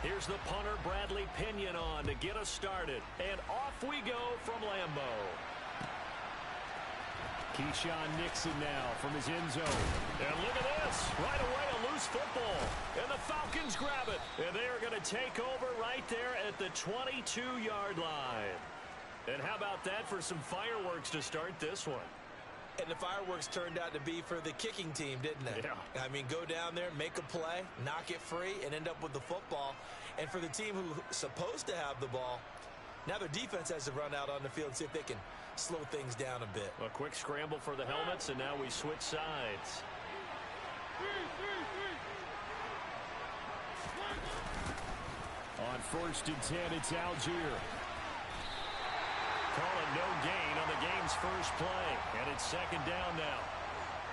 Here's the punter, Bradley Pinion, on to get us started. And off we go from Lambeau. Keyshawn Nixon now from his end zone. And look at this. Right away, a loose football. And the Falcons grab it. And they are going to take over right there at the 22-yard line. And how about that for some fireworks to start this one? And the fireworks turned out to be for the kicking team, didn't they? Yeah. I mean, go down there, make a play, knock it free, and end up with the football. And for the team who's supposed to have the ball, now their defense has to run out on the field and see if they can slow things down a bit. A quick scramble for the helmets, and now we switch sides. On 1st and 10, it's Algier. Calling no gain on the game's first play, and it's 2nd down now.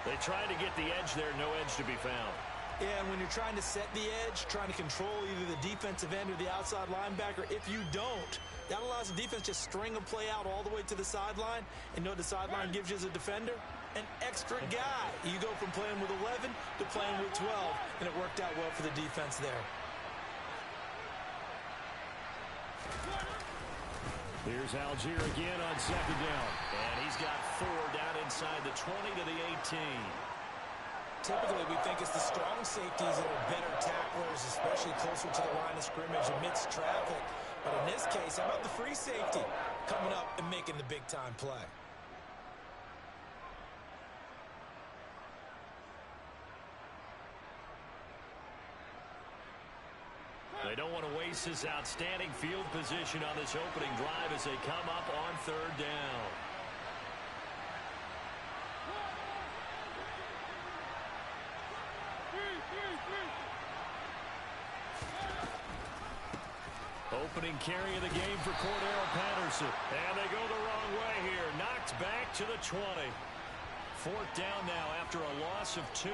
They try to get the edge there, no edge to be found. Yeah, and when you're trying to set the edge, trying to control either the defensive end or the outside linebacker, if you don't, that allows the defense to string a play out all the way to the sideline. And know what the sideline gives you as a defender? An extra guy. You go from playing with 11 to playing with 12, and it worked out well for the defense there. Here's Algier again on 2nd down. And he's got 4 down inside the 20 to the 18. Typically, we think it's the strong safeties that are better tacklers, especially closer to the line of scrimmage amidst traffic. But in this case, how about the free safety coming up and making the big-time play? They don't want to waste this outstanding field position on this opening drive as they come up on 3rd down. Opening carry of the game for Cordero Patterson. And they go the wrong way here. Knocked back to the 20. 4th down now after a loss of 2.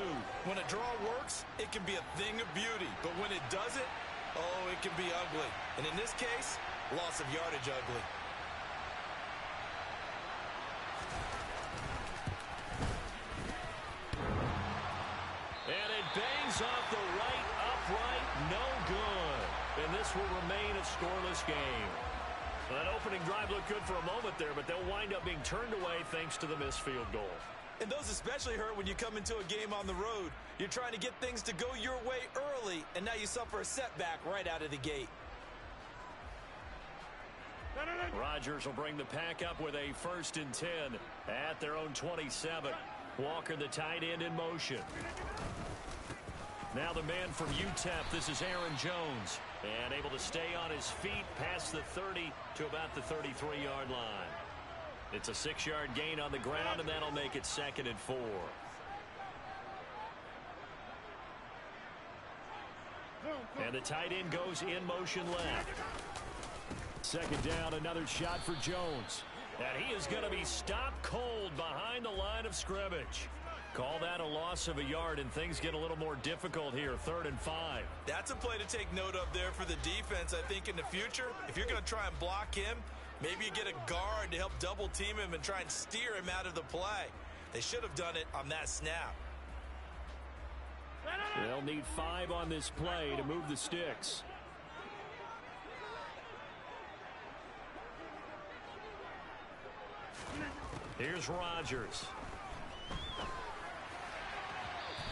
When a draw works, it can be a thing of beauty. But when it doesn't, oh, it can be ugly. And in this case, loss of yardage ugly. And it bangs off the right upright. No good. And this will remain a scoreless game. Well, that opening drive looked good for a moment there, but they'll wind up being turned away thanks to the missed field goal. And those especially hurt when you come into a game on the road. You're trying to get things to go your way early, and now you suffer a setback right out of the gate. Rodgers will bring the pack up with a 1st and 10 at their own 27. Walker, the tight end, in motion. Now the man from UTEP, this is Aaron Jones. And able to stay on his feet past the 30 to about the 33-yard line. It's a 6-yard gain on the ground, and that'll make it 2nd and 4. And the tight end goes in motion left. 2nd down, another shot for Jones. And he is going to be stopped cold behind the line of scrimmage. Call that a loss of a yard, and things get a little more difficult here, 3rd and 5. That's a play to take note of there for the defense. I think in the future, if you're going to try and block him, maybe you get a guard to help double team him and try and steer him out of the play. They should have done it on that snap. They'll need 5 on this play to move the sticks. Here's Rodgers.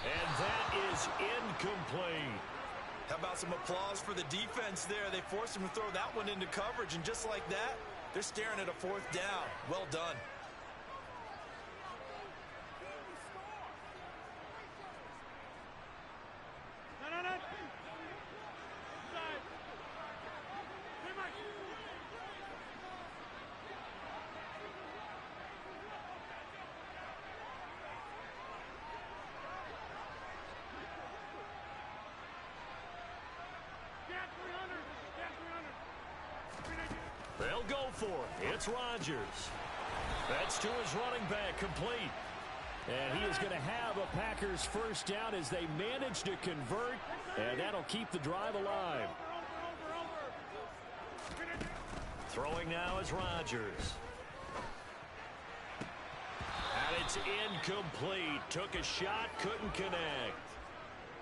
And that is incomplete. How about some applause for the defense there? They forced him to throw that one into coverage, and just like that, they're staring at a 4th down. Well done. They'll go for it. It's Rodgers. That's to his running back, complete. And he is going to have a Packers 1st down as they manage to convert, and that'll keep the drive alive. Throwing now is Rodgers. And it's incomplete. Took a shot, couldn't connect.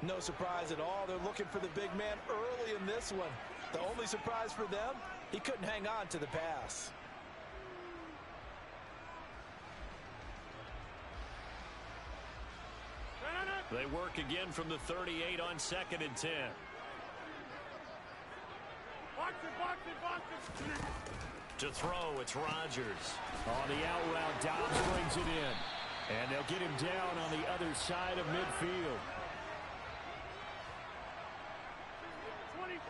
No surprise at all. They're looking for the big man early in this one. The only surprise for them, he couldn't hang on to the pass. They work again from the 38 on 2nd and 10. To throw, it's Rodgers. On the out route, Dobbs brings it in. And they'll get him down on the other side of midfield. 26.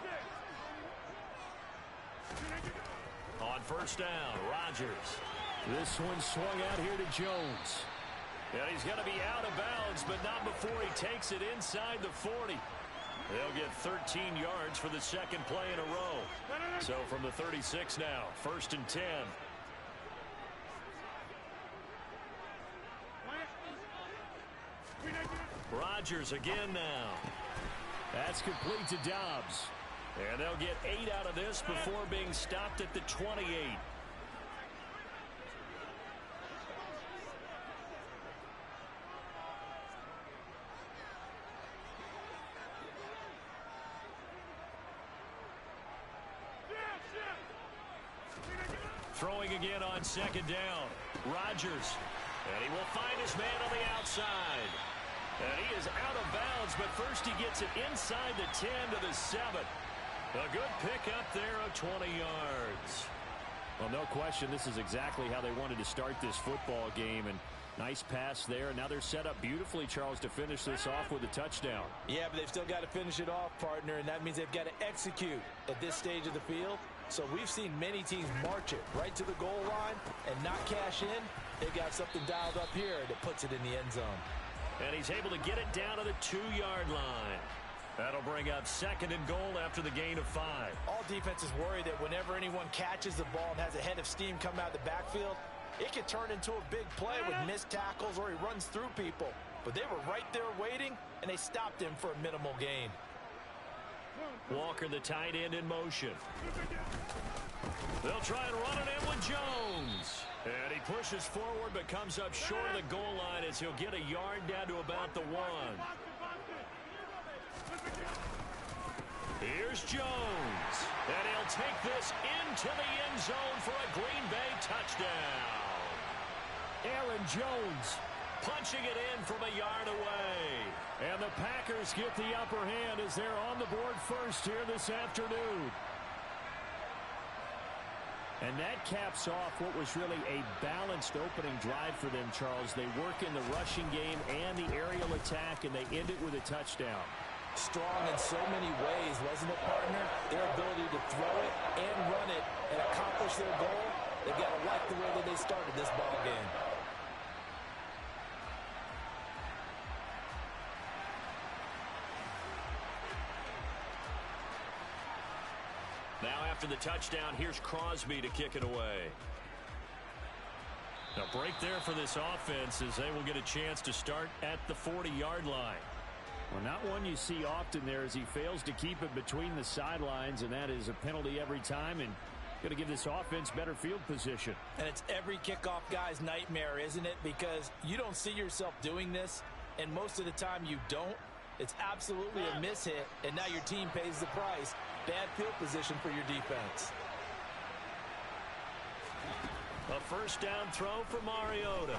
On first down, Rodgers. This one swung out here to Jones. And he's going to be out of bounds, but not before he takes it inside the 40. They'll get 13 yards for the second play in a row. So from the 36 now, 1st and 10. Rodgers again now. That's complete to Dobbs. And they'll get 8 out of this before being stopped at the 28. Throwing again on 2nd down. Rodgers. And he will find his man on the outside. And he is out of bounds, but first he gets it inside the 10 to the 7. A good pickup there of 20 yards. Well, no question, this is exactly how they wanted to start this football game. And nice pass there. Now they're set up beautifully, Charles, to finish this off with a touchdown. Yeah, but they've still got to finish it off, partner, and that means they've got to execute at this stage of the field. So we've seen many teams march it right to the goal line and not cash in. They've got something dialed up here that puts it in the end zone. And he's able to get it down to the 2-yard line. That'll bring up 2nd and goal after the gain of 5. All defenses worry that whenever anyone catches the ball and has a head of steam come out of the backfield, it could turn into a big play with missed tackles or he runs through people. But they were right there waiting, and they stopped him for a minimal gain. Walker, the tight end, in motion. They'll try and run it in with Jones. And he pushes forward but comes up short of the goal line as he'll get a yard down to about the 1. Here's Jones. And he'll take this into the end zone for a Green Bay touchdown. Aaron Jones punching it in from a yard away. And the Packers get the upper hand as they're on the board first here this afternoon. And that caps off what was really a balanced opening drive for them, Charles. They work in the rushing game and the aerial attack, and they end it with a touchdown. Strong in so many ways, wasn't it, partner? Their ability to throw it and run it and accomplish their goal, they've got to like the way that they started this ball game. Now after the touchdown, here's Crosby to kick it away. A break there for this offense as they will get a chance to start at the 40-yard line. Well, not one you see often there as he fails to keep it between the sidelines, and that is a penalty every time, and going to give this offense better field position. And it's every kickoff guy's nightmare, isn't it? Because you don't see yourself doing this, and most of the time you don't. It's absolutely a mishit, and now your team pays the price. Bad field position for your defense. A first down throw for Mariota.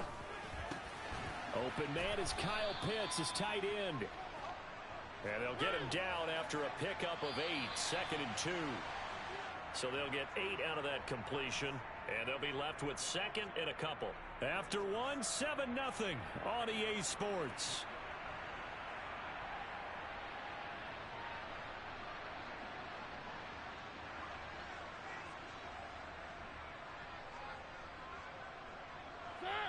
Open man is Kyle Pitts, his tight end. And they'll get him down after a pickup of 8, 2nd and 2. So they'll get 8 out of that completion, and they'll be left with 2nd and a couple. After one, 7-0 on EA Sports.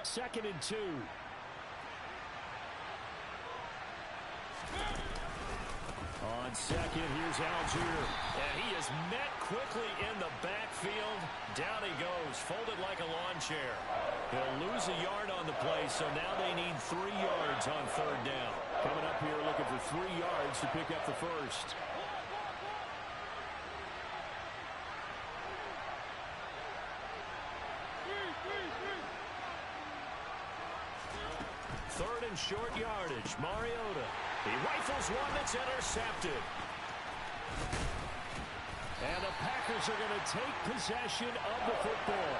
Second and 2. On second, here's Algier. And he is met quickly in the backfield. Down he goes, folded like a lawn chair. He'll lose a yard on the play, so now they need 3 yards on 3rd down. Coming up here looking for 3 yards to pick up the first. Third and short yardage. Mariota. He rifles one that's intercepted. And the Packers are going to take possession of the football.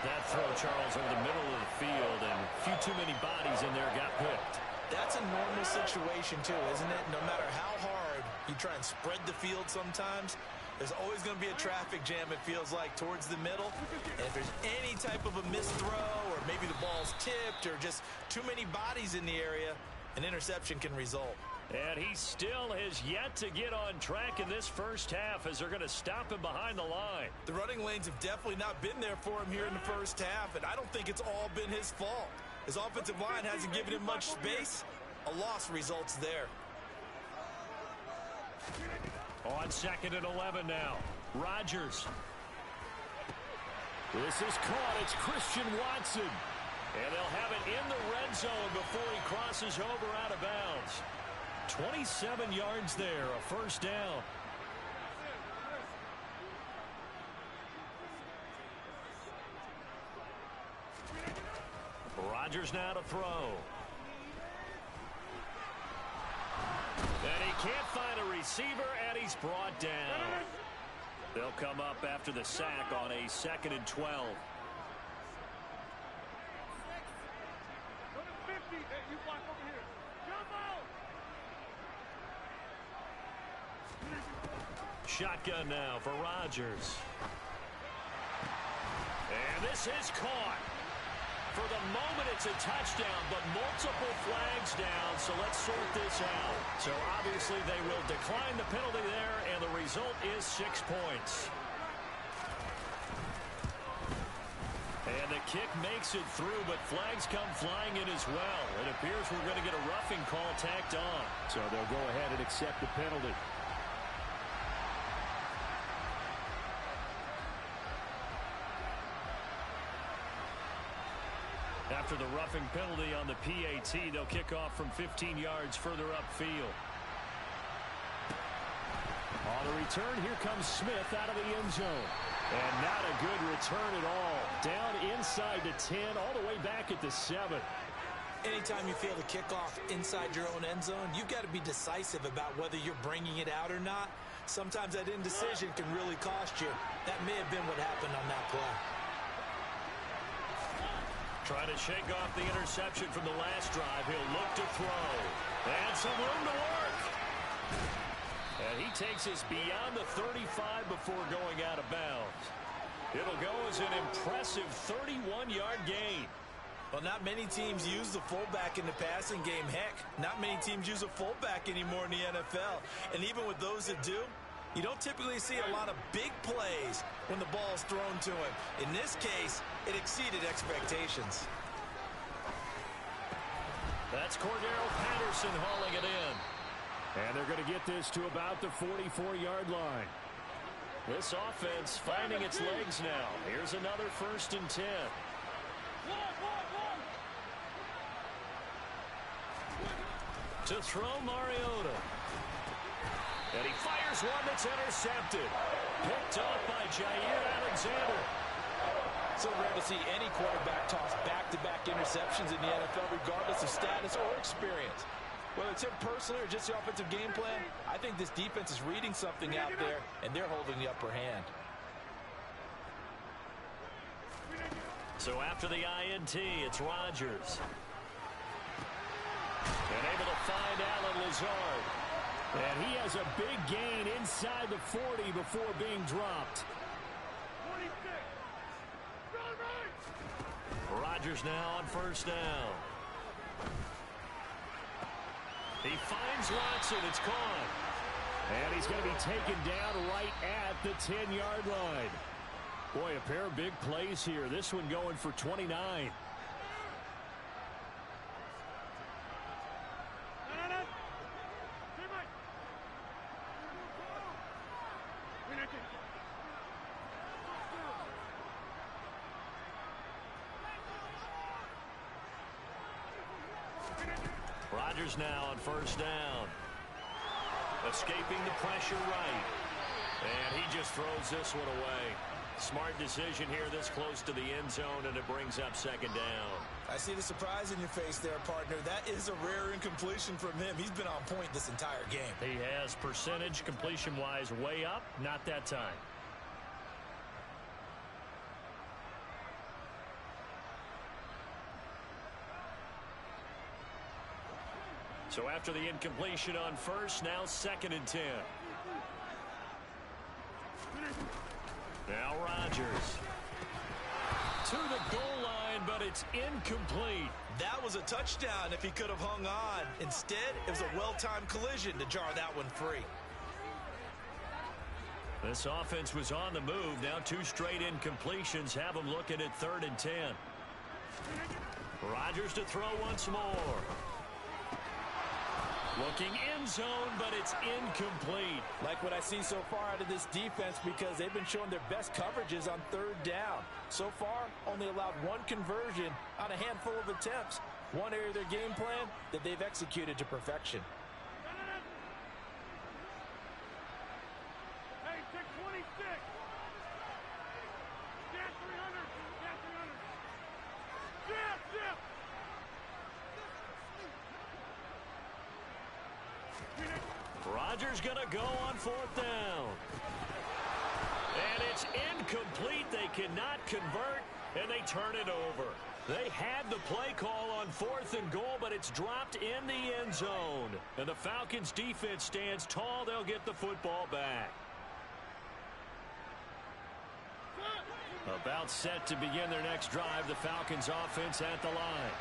That throw, Charles, over the middle of the field, and a few too many bodies in there got picked. That's a normal situation, too, isn't it? No matter how hard you try and spread the field sometimes, there's always going to be a traffic jam, it feels like, towards the middle. And if there's any type of a missed throw, or maybe the ball's tipped, or just too many bodies in the area, an interception can result. And he still has yet to get on track in this first half as they're going to stop him behind the line. The running lanes have definitely not been there for him here in the first half, and I don't think it's all been his fault. His offensive line hasn't given him much space. A loss results there. On 2nd and 11 now. Rodgers. This is caught. It's Christian Watson. And they'll have it in the red zone before he crosses over out of bounds. 27 yards there, a first down. Rodgers now to throw. And he can't find a receiver, and he's brought down. They'll come up after the sack on a 2nd and 12. Shotgun now for Rodgers. And this is caught. For the moment, it's a touchdown, but multiple flags down, so let's sort this out. So obviously they will decline the penalty there, and the result is 6 points. And the kick makes it through, but flags come flying in as well. It appears we're going to get a roughing call tacked on. So they'll go ahead and accept the penalty. After the roughing penalty on the PAT, they'll kick off from 15 yards further upfield. On the return, here comes Smith out of the end zone. And not a good return at all. Down inside the 10, all the way back at the 7. Anytime you feel the kickoff inside your own end zone, you've got to be decisive about whether you're bringing it out or not. Sometimes that indecision can really cost you. That may have been what happened on that play. Trying to shake off the interception from the last drive. He'll look to throw. And some room to work. And he takes us beyond the 35 before going out of bounds. It'll go as an impressive 31-yard gain. Well, not many teams use the fullback in the passing game. Heck, not many teams use a fullback anymore in the NFL. And even with those that do, you don't typically see a lot of big plays when the ball's thrown to him. In this case, it exceeded expectations. That's Cordero Patterson hauling it in. And they're going to get this to about the 44-yard line. This offense finding its legs now. Here's another 1st and 10. To throw Mariota. And he fires one that's intercepted. Picked off by Jair Alexander. So rare to see any quarterback toss back-to-back interceptions in the NFL, regardless of status or experience. Whether it's him personally or just the offensive game plan, I think this defense is reading something out there, and they're holding the upper hand. So after the INT, it's Rodgers. And able to find Allen Lazard. And he has a big gain inside the 40 before being dropped. Rodgers now on 1st down. He finds Watson. It's caught. And he's going to be taken down right at the 10-yard line. Boy, a pair of big plays here. This one going for 29. Rodgers now on 1st down. Escaping the pressure right. And he just throws this one away. Smart decision here this close to the end zone, and it brings up second down. I see the surprise in your face there, partner. That is a rare incompletion from him. He's been on point this entire game. He has percentage completion-wise way up, not that time. So after the incompletion on first, now 2nd and 10. Now Rodgers. To the goal line, but it's incomplete. That was a touchdown if he could have hung on. Instead, it was a well-timed collision to jar that one free. This offense was on the move. Now 2 straight incompletions have them looking at 3rd and 10. Rodgers to throw once more. Looking end zone, but it's incomplete. Like what I see so far out of this defense, because they've been showing their best coverages on 3rd down. So far, only allowed 1 conversion on a handful of attempts. One area of their game plan that they've executed to perfection. Hey, 626. Stand 300. Stand 300. Zip. Rodgers gonna go on 4th down. And it's incomplete. They cannot convert, and they turn it over. They had the play call on 4th and goal, but it's dropped in the end zone. And the Falcons defense stands tall. They'll get the football back. About set to begin their next drive. The Falcons offense at the line.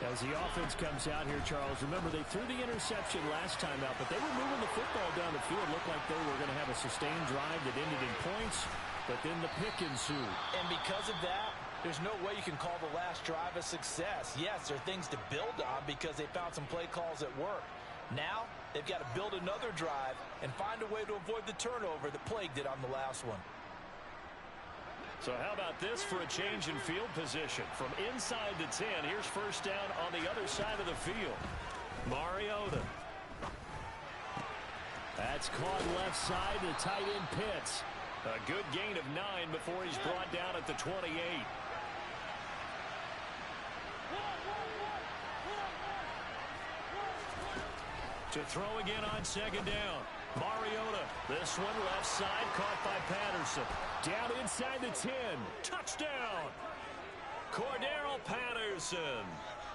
As the offense comes out here, Charles, remember they threw the interception last time out, but they were moving the football down the field. Looked like they were going to have a sustained drive that ended in points, but then the pick ensued. And because of that, there's no way you can call the last drive a success. Yes, there are things to build on because they found some play calls that work. Now, they've got to build another drive and find a way to avoid the turnover that plagued it on the last one. So how about this for a change in field position? From inside the 10, here's 1st down on the other side of the field. Mariota. That's caught left side. The tight end Pitts. A good gain of 9 before he's brought down at the 28. To throw again on 2nd down. Mariota. This one left side, caught by Patterson. Down inside the 10. Touchdown. Cordero Patterson.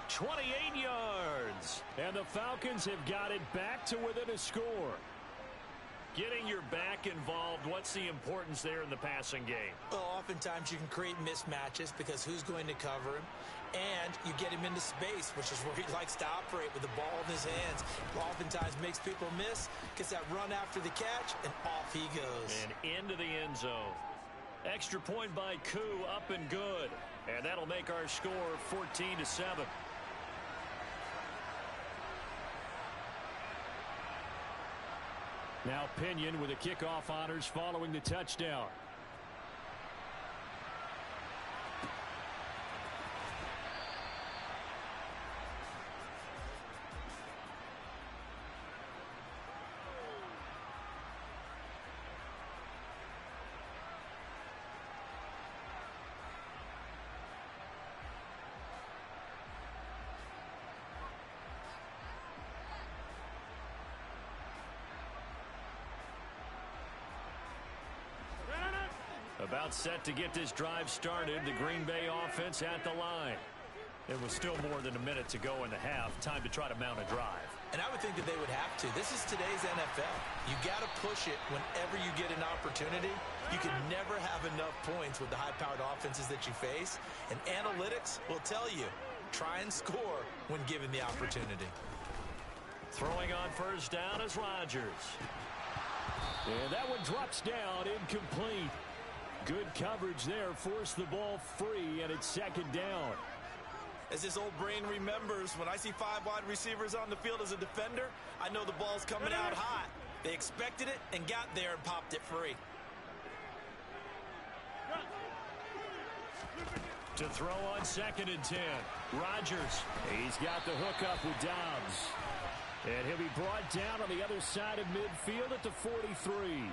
28 yards. And the Falcons have got it back to within a score. Getting your back involved, what's the importance there in the passing game? Well, oftentimes you can create mismatches because who's going to cover him? And you get him into space, which is where he likes to operate with the ball in his hands. Oftentimes makes people miss, gets that run after the catch, and off he goes. And into the end zone. Extra point by Koo, up and good. And that'll make our score 14-7. Now Pinion with the kickoff honors following the touchdown. About set to get this drive started. The Green Bay offense at the line. It was still more than a minute to go in the half. Time to try to mount a drive. And I would think that they would have to. This is today's NFL. You got to push it whenever you get an opportunity. You can never have enough points with the high-powered offenses that you face. And analytics will tell you, try and score when given the opportunity. Throwing on 1st down is Rodgers. And that one drops down, incomplete. Good coverage there, forced the ball free, and it's 2nd down. As this old brain remembers, when I see 5 wide receivers on the field as a defender, I know the ball's coming out hot. They expected it and got there and popped it free. To throw on 2nd and 10. Rodgers. He's got the hook up with Dobbs. And he'll be brought down on the other side of midfield at the 43.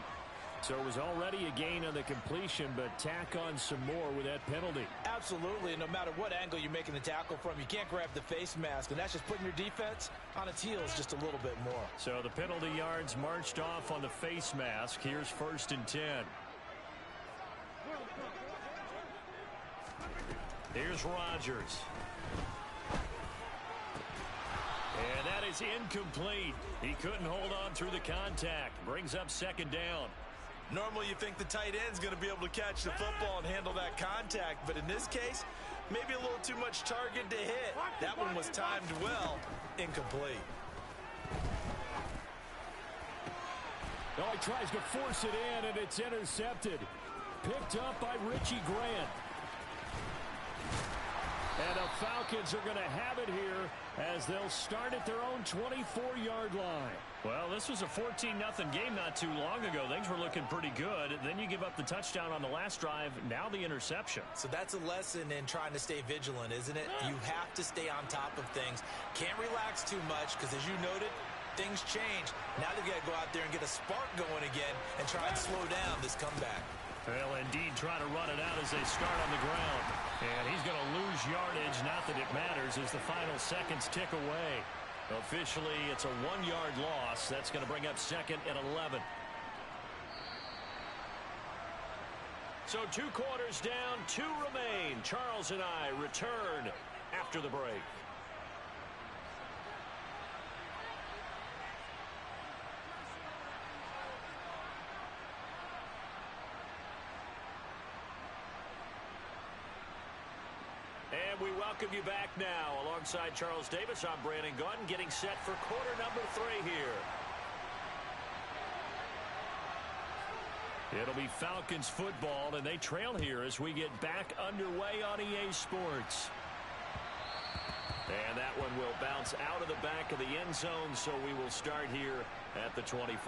So it was already a gain on the completion, but tack on some more with that penalty. Absolutely, and no matter what angle you're making the tackle from, you can't grab the face mask, and that's just putting your defense on its heels just a little bit more. So the penalty yards marched off on the face mask. Here's 1st and 10. Here's Rodgers. And that is incomplete. He couldn't hold on through the contact. Brings up 2nd down. Normally you think the tight end's going to be able to catch the football and handle that contact, but in this case, maybe a little too much target to hit. That one was timed well. Incomplete. Oh, he tries to force it in, and it's intercepted. Picked up by Richie Grant. And the Falcons are going to have it here as they'll start at their own 24-yard line. Well, this was a 14-0 game not too long ago. Things were looking pretty good. Then you give up the touchdown on the last drive. Now the interception. So that's a lesson in trying to stay vigilant, isn't it? You have to stay on top of things. Can't relax too much because, as you noted, things change. Now they've got to go out there and get a spark going again and try and slow down this comeback. Well, indeed, try to run it out as they start on the ground. And he's going to lose yardage. Not that it matters as the final seconds tick away. Officially, it's a 1-yard loss. That's going to bring up 2nd and 11. So 2 quarters down, 2 remain. Charles and I return after the break. And we welcome you back now. Alongside Charles Davis, I'm Brandon Gaudin, getting set for quarter number 3 here. It'll be Falcons football, and they trail here as we get back underway on EA Sports. And that one will bounce out of the back of the end zone, so we will start here at the 25.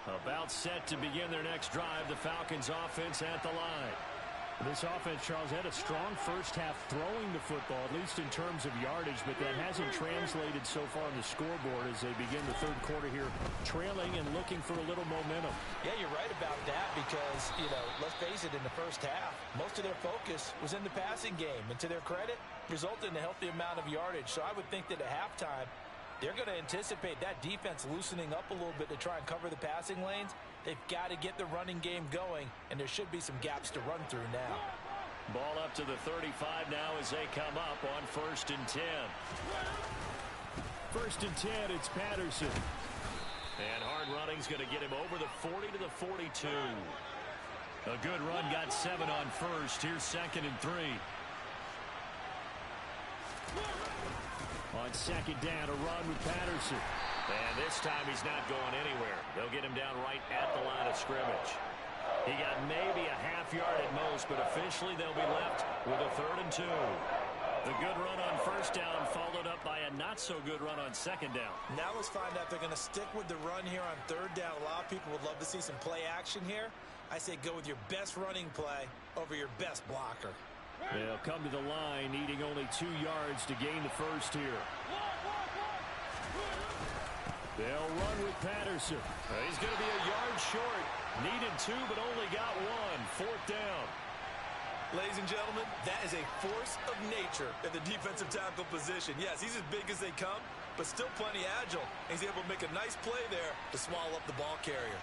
About set to begin their next drive, the Falcons offense at the line. This offense, Charles, had a strong first half throwing the football, at least in terms of yardage, but that hasn't translated so far on the scoreboard as they begin the 3rd quarter here, trailing and looking for a little momentum. Yeah, you're right about that because, let's face it, in the first half, most of their focus was in the passing game, and to their credit, resulted in a healthy amount of yardage. So I would think that at halftime, they're going to anticipate that defense loosening up a little bit to try and cover the passing lanes. They've got to get the running game going, and there should be some gaps to run through now. Ball up to the 35 now as they come up on 1st and 10. 1st and 10, it's Patterson. And hard running's going to get him over the 40 to the 42. A good run, got 7 on 1st. Here's 2nd and 3. On 2nd down, a run with Patterson. And this time he's not going anywhere. They'll get him down right at the line of scrimmage. He got maybe a half yard at most, but officially they'll be left with a 3rd and 2. The good run on 1st down followed up by a not-so-good run on 2nd down. Now let's find out if they're going to stick with the run here on 3rd down. A lot of people would love to see some play action here. I say go with your best running play over your best blocker. They'll come to the line, needing only 2 yards to gain the 1st here. They'll run with Patterson. He's going to be a yard short. Needed 2, but only got 1. 4th down. Ladies and gentlemen, that is a force of nature at the defensive tackle position. Yes, he's as big as they come, but still plenty agile. He's able to make a nice play there to swallow up the ball carrier.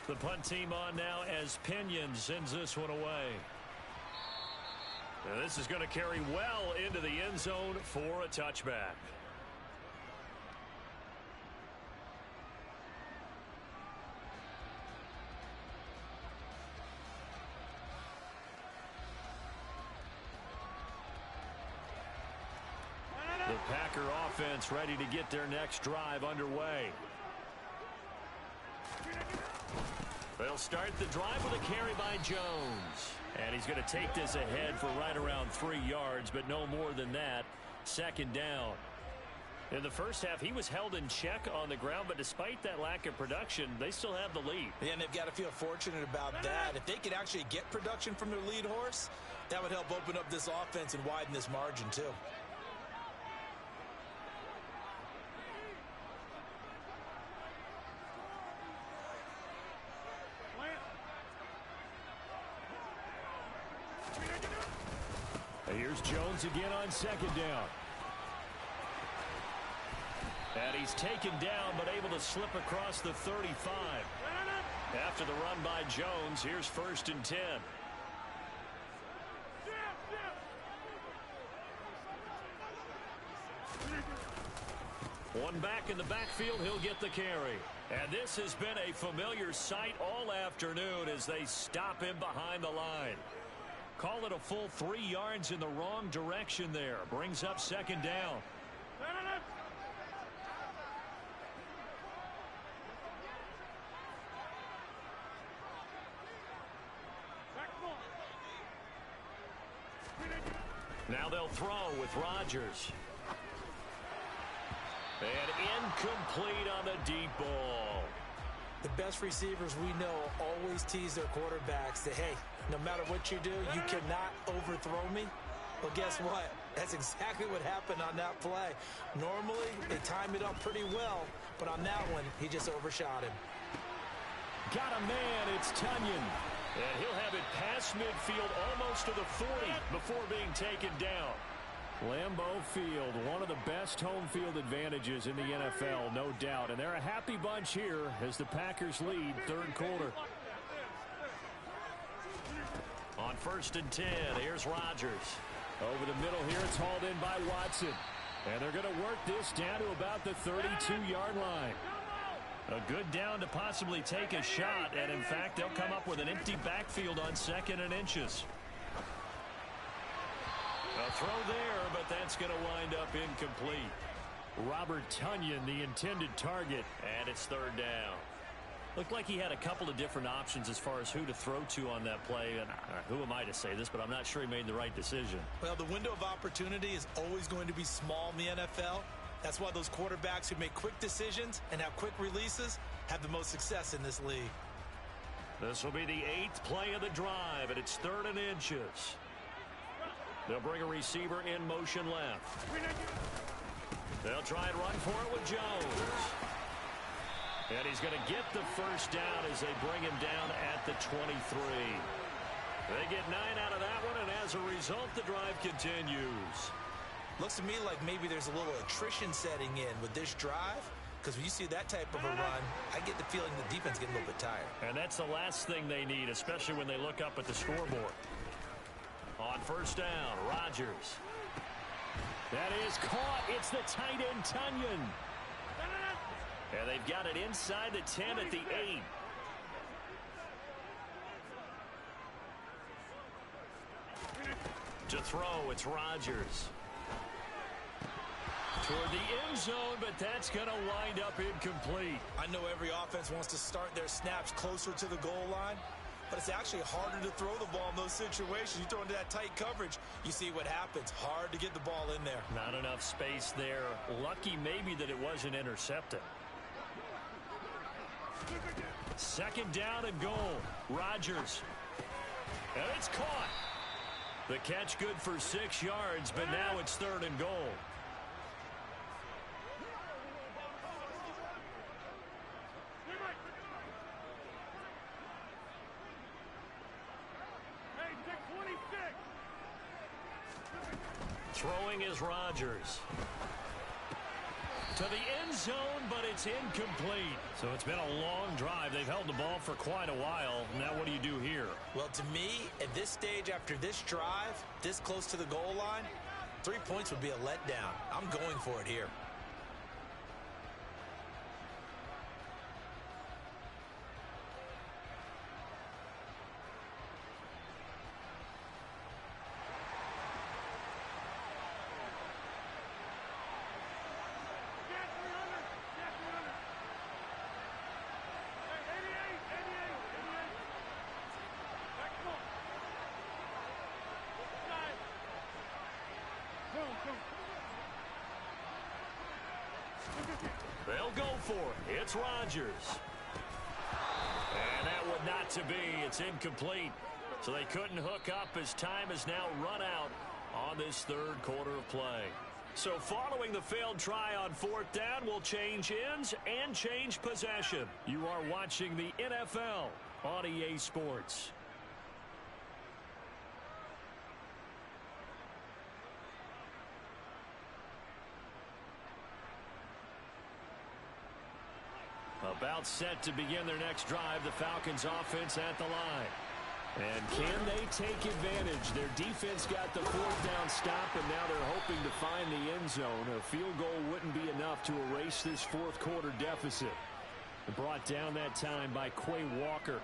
The punt team on now as Pinion sends this one away. Now this is going to carry well into the end zone for a touchback. The Packer offense ready to get their next drive underway. They'll start the drive with a carry by Jones. And he's going to take this ahead for right around 3 yards, but no more than that. 2nd down. In the first half, he was held in check on the ground, but despite that lack of production, they still have the lead. Yeah, and they've got to feel fortunate about that. If they could actually get production from their lead horse, that would help open up this offense and widen this margin, too. Here's Jones again on second down. And he's taken down, but able to slip across the 35. After the run by Jones, here's 1st and 10. One back in the backfield, he'll get the carry. And this has been a familiar sight all afternoon as they stop him behind the line. Call it a full 3 yards in the wrong direction there. Brings up 2nd down. Now they'll throw with Rodgers. And incomplete on the deep ball. The best receivers we know always tease their quarterbacks that, hey, no matter what you do, you cannot overthrow me. Well, guess what? That's exactly what happened on that play. Normally, they time it up pretty well, but on that one, he just overshot him. Got a man, it's Tunyon. And he'll have it past midfield almost to the 40 before being taken down. Lambeau Field, one of the best home field advantages in the NFL, no doubt. And they're a happy bunch here as the Packers lead 3rd quarter. On 1st and 10, here's Rodgers. Over the middle here, it's hauled in by Watson. And they're going to work this down to about the 32-yard line. A good down to possibly take a shot, and in fact, they'll come up with an empty backfield on 2nd and inches. A throw there, but that's going to wind up incomplete. Robert Tunyon, the intended target, and it's 3rd down. Looked like he had a couple of different options as far as who to throw to on that play, and who am I to say this, but I'm not sure he made the right decision. Well, the window of opportunity is always going to be small in the NFL. That's why those quarterbacks who make quick decisions and have quick releases have the most success in this league. This will be the 8th play of the drive, and it's 3rd and inches. They'll bring a receiver in motion left. They'll try and run for it with Jones. And he's going to get the 1st down as they bring him down at the 23. They get 9 out of that one, and as a result, the drive continues. Looks to me like maybe there's a little attrition setting in with this drive, because when you see that type of a run, I get the feeling the defense getting a little bit tired. And that's the last thing they need, especially when they look up at the scoreboard. On 1st down, Rodgers. That is caught. It's the tight end, Tunyon. And they've got it inside the 10 at the 8. To throw, it's Rodgers. Toward the end zone, but that's going to wind up incomplete. I know every offense wants to start their snaps closer to the goal line, but it's actually harder to throw the ball in those situations. You throw into that tight coverage, you see what happens. Hard to get the ball in there. Not enough space there. Lucky maybe that it wasn't intercepted. 2nd down and goal. Rodgers. And it's caught. The catch good for 6 yards, but now it's 3rd and goal. Throwing is Rodgers. To the end zone, but it's incomplete. So it's been a long drive. They've held the ball for quite a while. Now what do you do here? Well, to me, at this stage, after this drive, this close to the goal line, 3 points would be a letdown. I'm going for it here. They'll go for it. It's Rodgers. And that would not to be. It's incomplete. So they couldn't hook up as time has now run out on this 3rd quarter of play. So following the failed try on 4th down, will change ends and change possession. You are watching the NFL on EA Sports. About set to begin their next drive, the Falcons offense at the line. And can they take advantage? Their defense got the fourth down stop, and now they're hoping to find the end zone. A field goal wouldn't be enough to erase this fourth quarter deficit. Brought down that time by Quay Walker.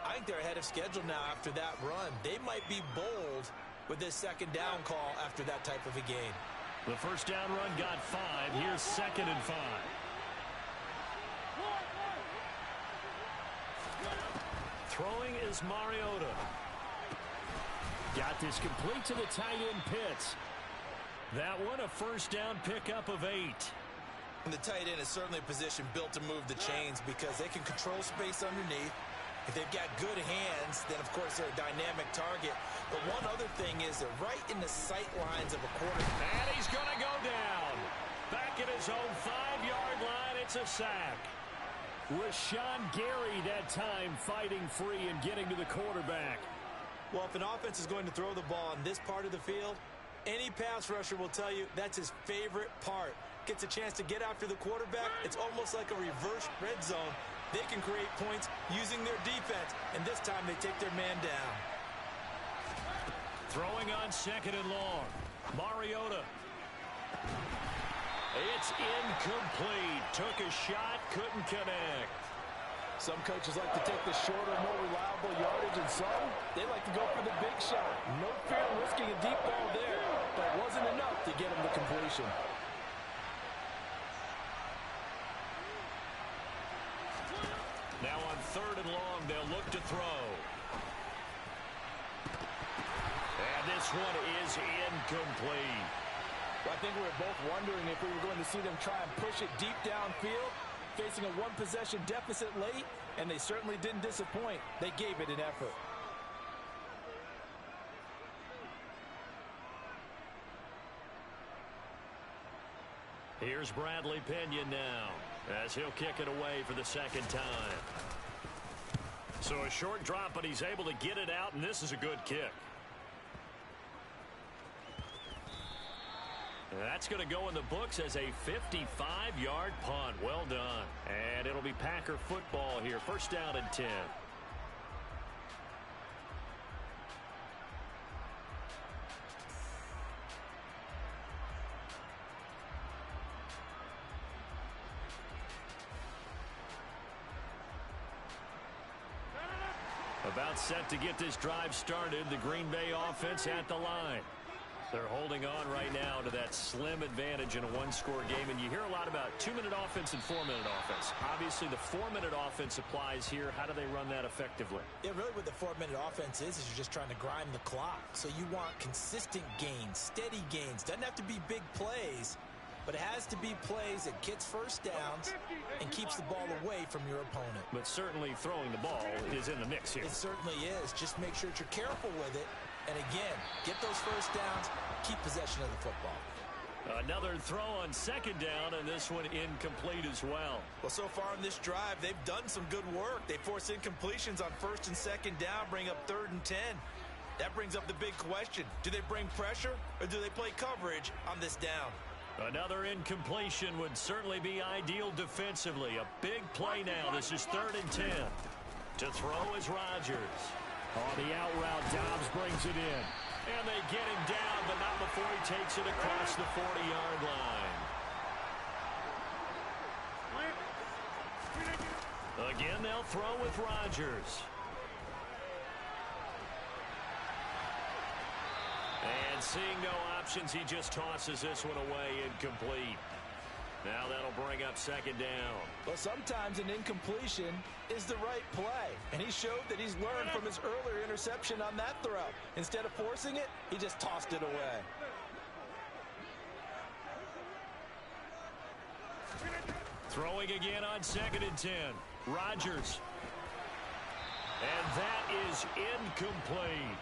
I think they're ahead of schedule now after that run. They might be bold with this second down call after that type of a game. The first down run got 5. Here's 2nd and 5. Throwing is Mariota. Got this complete to the tight end Pitts. That one a first down pickup of 8. And the tight end is certainly a position built to move the chains because they can control space underneath. If they've got good hands, then of course they're a dynamic target. But one other thing is they're right in the sight lines of a quarterback. And he's going to go down. Back at his own 5-yard line, it's a sack. Rashawn Gary that time fighting free and getting to the quarterback. Well, if an offense is going to throw the ball on this part of the field, any pass rusher will tell you that's his favorite part. Gets a chance to get after the quarterback. It's almost like a reverse red zone. They can create points using their defense, and this time they take their man down. Throwing on 2nd and long. Mariota. It's incomplete. Took a shot, couldn't connect. Some coaches like to take the shorter, more reliable yardage, and some, they like to go for the big shot. No fear in risking a deep ball there, but it wasn't enough to get him the completion. Now on 3rd and long, they'll look to throw. And this one is incomplete. Well, I think we were both wondering if we were going to see them try and push it deep downfield, facing a one-possession deficit late, and they certainly didn't disappoint. They gave it an effort. Here's Bradley Pinion now, as he'll kick it away for the 2nd time. So a short drop, but he's able to get it out, and this is a good kick. That's going to go in the books as a 55-yard punt. Well done. And it'll be Packer football here. First down and 10. About set to get this drive started. The Green Bay offense at the line. They're holding on right now to that slim advantage in a one-score game. And you hear a lot about 2-minute offense and 4-minute offense. Obviously, the 4-minute offense applies here. How do they run that effectively? Yeah, really what the 4-minute offense is you're just trying to grind the clock. So you want consistent gains, steady gains. Doesn't have to be big plays, but it has to be plays that gets first downs and keeps the ball away from your opponent. But certainly throwing the ball is in the mix here. It certainly is. Just make sure that you're careful with it. And again, get those first downs, keep possession of the football. Another throw on 2nd down, and this one incomplete as well. Well, so far on this drive, they've done some good work. They force incompletions on 1st and 2nd down, bring up 3rd and 10. That brings up the big question. Do they bring pressure, or do they play coverage on this down? Another incompletion would certainly be ideal defensively. A big play now. This is 3rd and 10. To throw is Rodgers. On the out route, Dobbs brings it in. And they get him down, but not before he takes it across the 40-yard line. Again, they'll throw with Rodgers. And seeing no options, he just tosses this one away, incomplete. Now that'll bring up 2nd down. Well, sometimes an incompletion is the right play. And he showed that he's learned from his earlier interception on that throw. Instead of forcing it, he just tossed it away. Throwing again on 2nd and 10. Rodgers. And that is incomplete.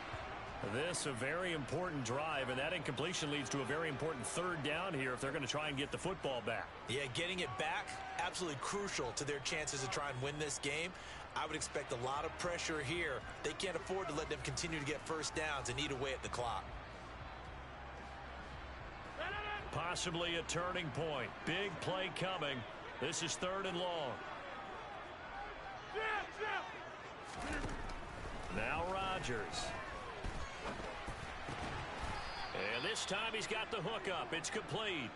This a very important drive, and that incompletion leads to a very important 3rd down here if they're going to try and get the football back. Yeah, getting it back, absolutely crucial to their chances to try and win this game. I would expect a lot of pressure here. They can't afford to let them continue to get first downs and eat away at the clock. Possibly a turning point. Big play coming. This is 3rd and long. Now Rodgers. And this time he's got the hook up. It's complete.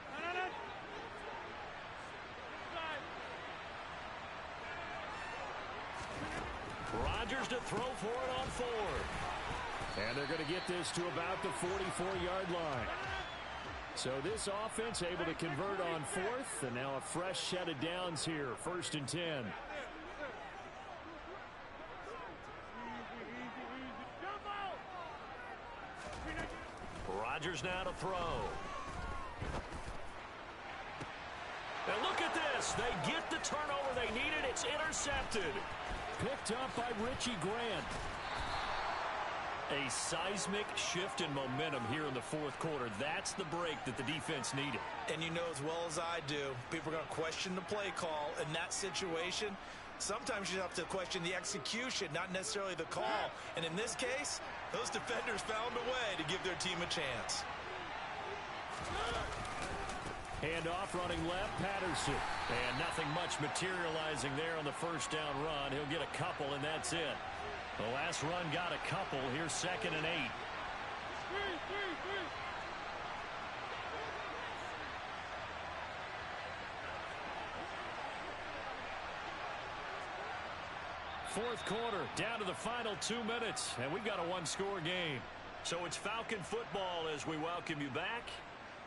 Rodgers to throw for it on fourth. And they're going to get this to about the 44-yard line. So this offense able to convert on fourth, and now a fresh set of downs here, 1st and 10. Rodgers now to throw. And look at this. They get the turnover they needed. It's intercepted. Picked up by Richie Grant. A seismic shift in momentum here in the 4th quarter. That's the break that the defense needed. And you know as well as I do, people are going to question the play call in that situation. Sometimes you have to question the execution, not necessarily the call. And in this case, those defenders found a way to give their team a chance. Handoff running left, Patterson. And nothing much materializing there on the 1st down run. He'll get a couple, and that's it. The last run got a couple. Here's 2nd and 8. Fourth quarter, down to the final 2 minutes, and we've got a one-score game. So it's Falcon football as we welcome you back.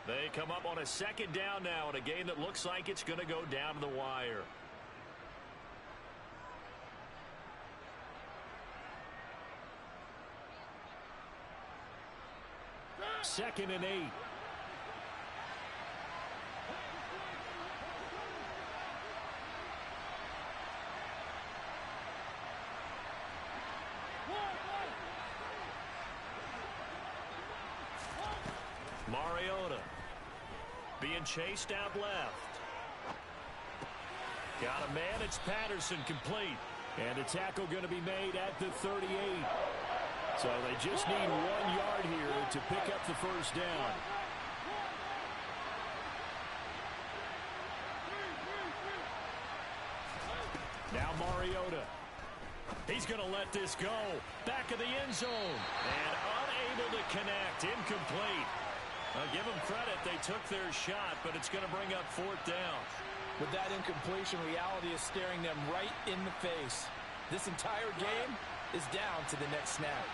They come up on a 2nd down now in a game that looks like it's going to go down to the wire. Second and 8. Mariota being chased out left. Got a man. It's Patterson, complete. And a tackle going to be made at the 38. So they just need 1 yard here to pick up the 1st down. Now Mariota. He's going to let this go. Back of the end zone. And unable to connect. Incomplete. Give them credit. They took their shot, but it's going to bring up 4th down. With that incompletion, reality is staring them right in the face. This entire game is down to the next snap.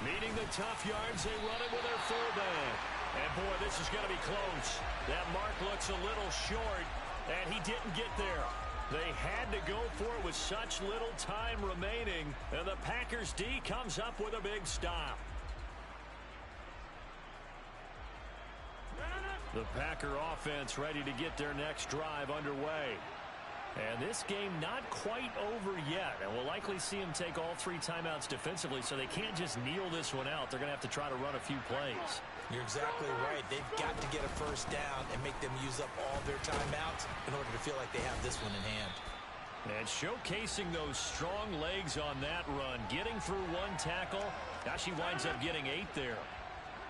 Needing the tough yards, they run it with their fullback. And, boy, this is going to be close. That mark looks a little short, and he didn't get there. They had to go for it with such little time remaining, and the Packers D comes up with a big stop. The Packer offense ready to get their next drive underway. And this game not quite over yet, and we'll likely see them take all 3 timeouts defensively, so they can't just kneel this one out. They're going to have to try to run a few plays. You're exactly right. They've got to get a 1st down and make them use up all their timeouts in order to feel like they have this one in hand. And showcasing those strong legs on that run, getting through 1 tackle. Gosh, he winds up getting 8 there.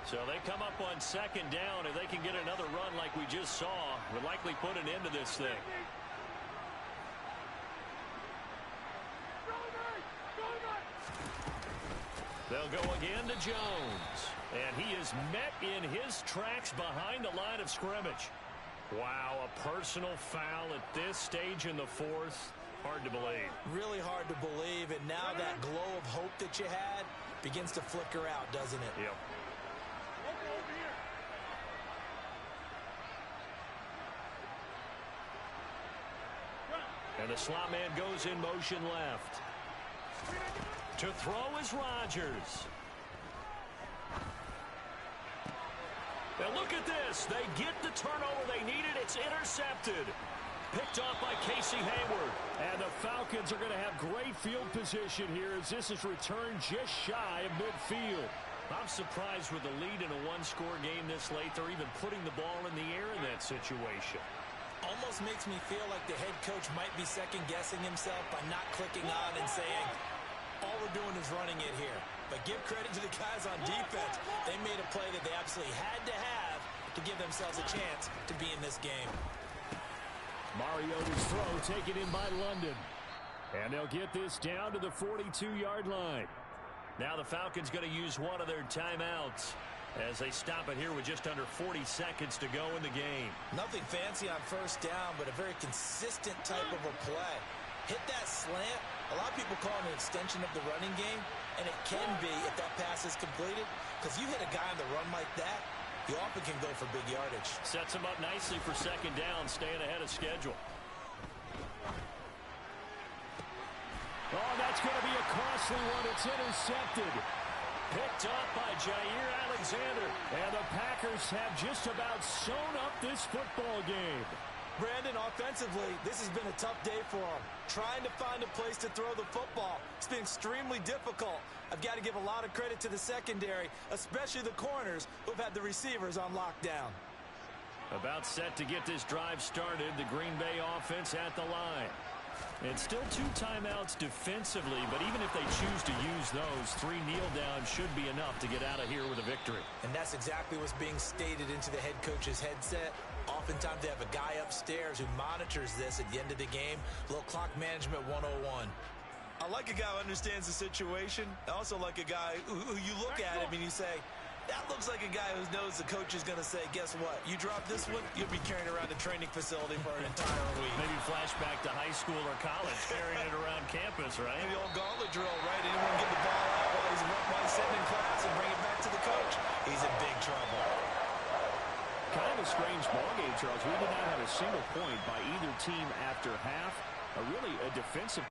So they come up on 2nd down. If they can get another run like we just saw, would likely put an end to this thing. They'll go again to Jones. And he is met in his tracks behind the line of scrimmage. Wow, a personal foul at this stage in the 4th. Hard to believe. Really hard to believe, and now that glow of hope that you had begins to flicker out, doesn't it? Yep. And the slot man goes in motion left. To throw is Rodgers. And look at this. They get the turnover they needed. It's intercepted. Picked off by Casey Hayward. And the Falcons are going to have great field position here as this is returned just shy of midfield. I'm surprised with the lead in a one-score game this late. They're even putting the ball in the air in that situation. Almost makes me feel like the head coach might be second-guessing himself by not clicking on and saying, all we're doing is running it here. But give credit to the guys on defense. They made a play that they absolutely had to have to give themselves a chance to be in this game. Mariota's throw taken in by London. And they'll get this down to the 42-yard line. Now the Falcons going to use one of their timeouts as they stop it here with just under 40 seconds to go in the game. Nothing fancy on first down, but a very consistent type of a play. Hit that slant. A lot of people call it an extension of the running game, and it can be if that pass is completed, because you hit a guy on the run like that, he often can go for big yardage. Sets him up nicely for second down, staying ahead of schedule. Oh, that's going to be a costly one. It's intercepted. Picked up by Jair Alexander. And the Packers have just about sewn up this football game. Brandon, offensively, this has been a tough day for him. Trying to find a place to throw the football. It's been extremely difficult. I've got to give a lot of credit to the secondary, especially the corners who've had the receivers on lockdown. About set to get this drive started. The Green Bay offense at the line. And still 2 timeouts defensively, but even if they choose to use those, 3 kneel downs should be enough to get out of here with a victory. And that's exactly what's being stated into the head coach's headset. Oftentimes they have a guy upstairs who monitors this at the end of the game. A little clock management 101. I like a guy who understands the situation. I also like a guy who you look at him and you say, that looks like a guy who knows the coach is going to say, guess what? You drop this one, you'll be carrying around the training facility for an entire week. Maybe flashback to high school or college, carrying it around campus, right? The old gauntlet drill, right? Anyone get the ball out while he's sitting in class and bring it back to the coach? He's in big trouble. Kind of a strange ball game, Charles. We did not have a single point by either team after half. Really a defensive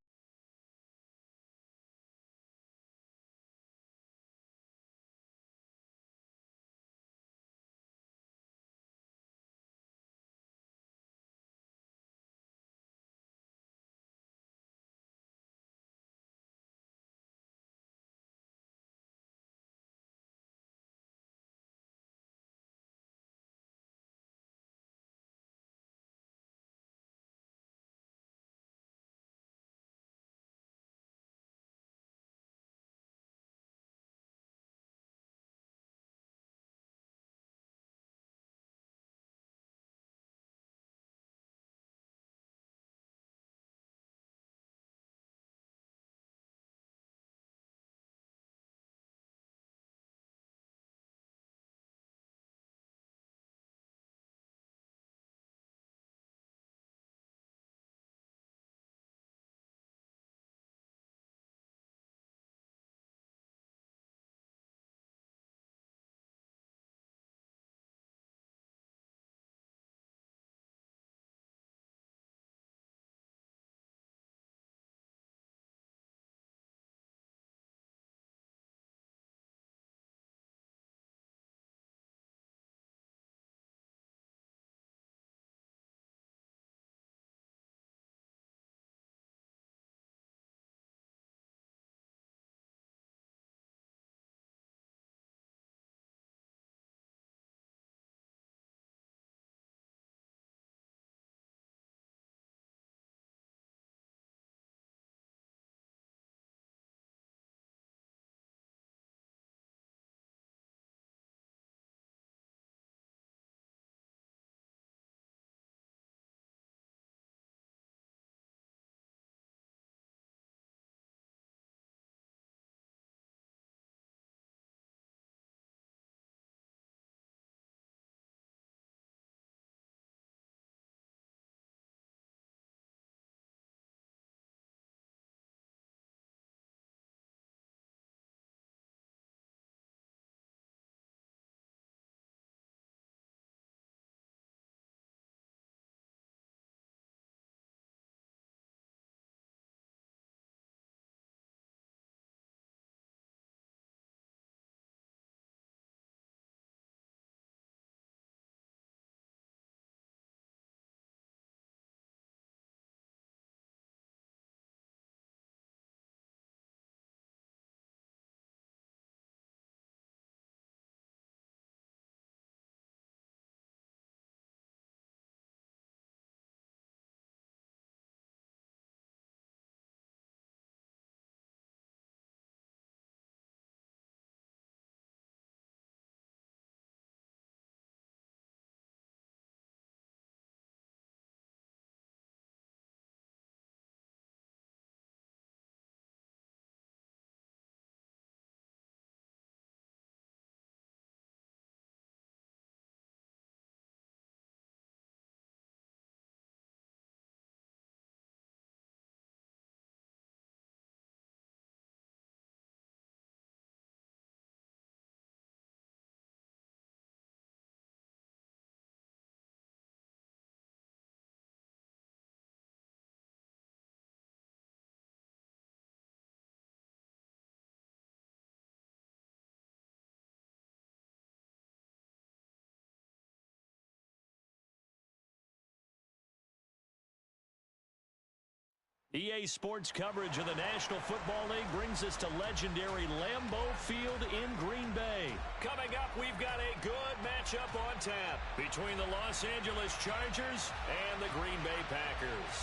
EA Sports coverage of the National Football League brings us to legendary Lambeau Field in Green Bay. Coming up, we've got a good matchup on tap between the Los Angeles Chargers and the Green Bay Packers.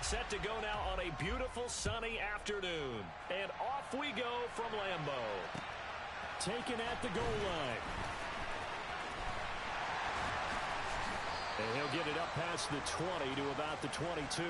Set to go now on a beautiful sunny afternoon. And off we go from Lambeau. Taken at the goal line. And he'll get it up past the 20 to about the 22.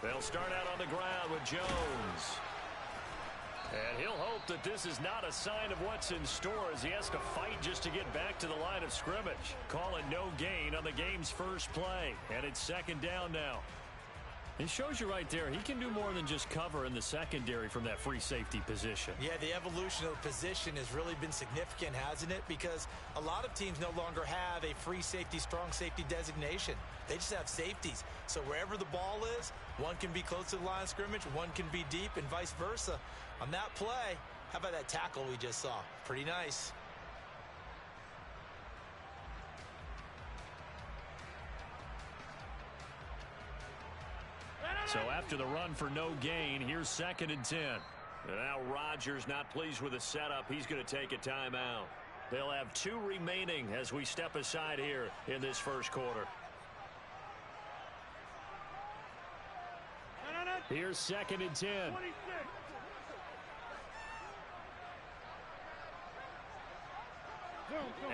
They'll start out on the ground with Jones. And he'll hope that this is not a sign of what's in store as he has to fight just to get back to the line of scrimmage. Call it no gain on the game's first play. And it's second down now. It shows you right there, he can do more than just cover in the secondary from that free safety position. Yeah, the evolution of the position has really been significant, hasn't it? Because a lot of teams no longer have a free safety, strong safety designation. They just have safeties. So wherever the ball is, one can be close to the line of scrimmage, one can be deep, and vice versa. On that play, how about that tackle we just saw? Pretty nice. So after the run for no gain, here's 2nd and 10. And now Rodgers not pleased with the setup. He's going to take a timeout. They'll have 2 remaining as we step aside here in this first quarter. Here's 2nd and 10. 26.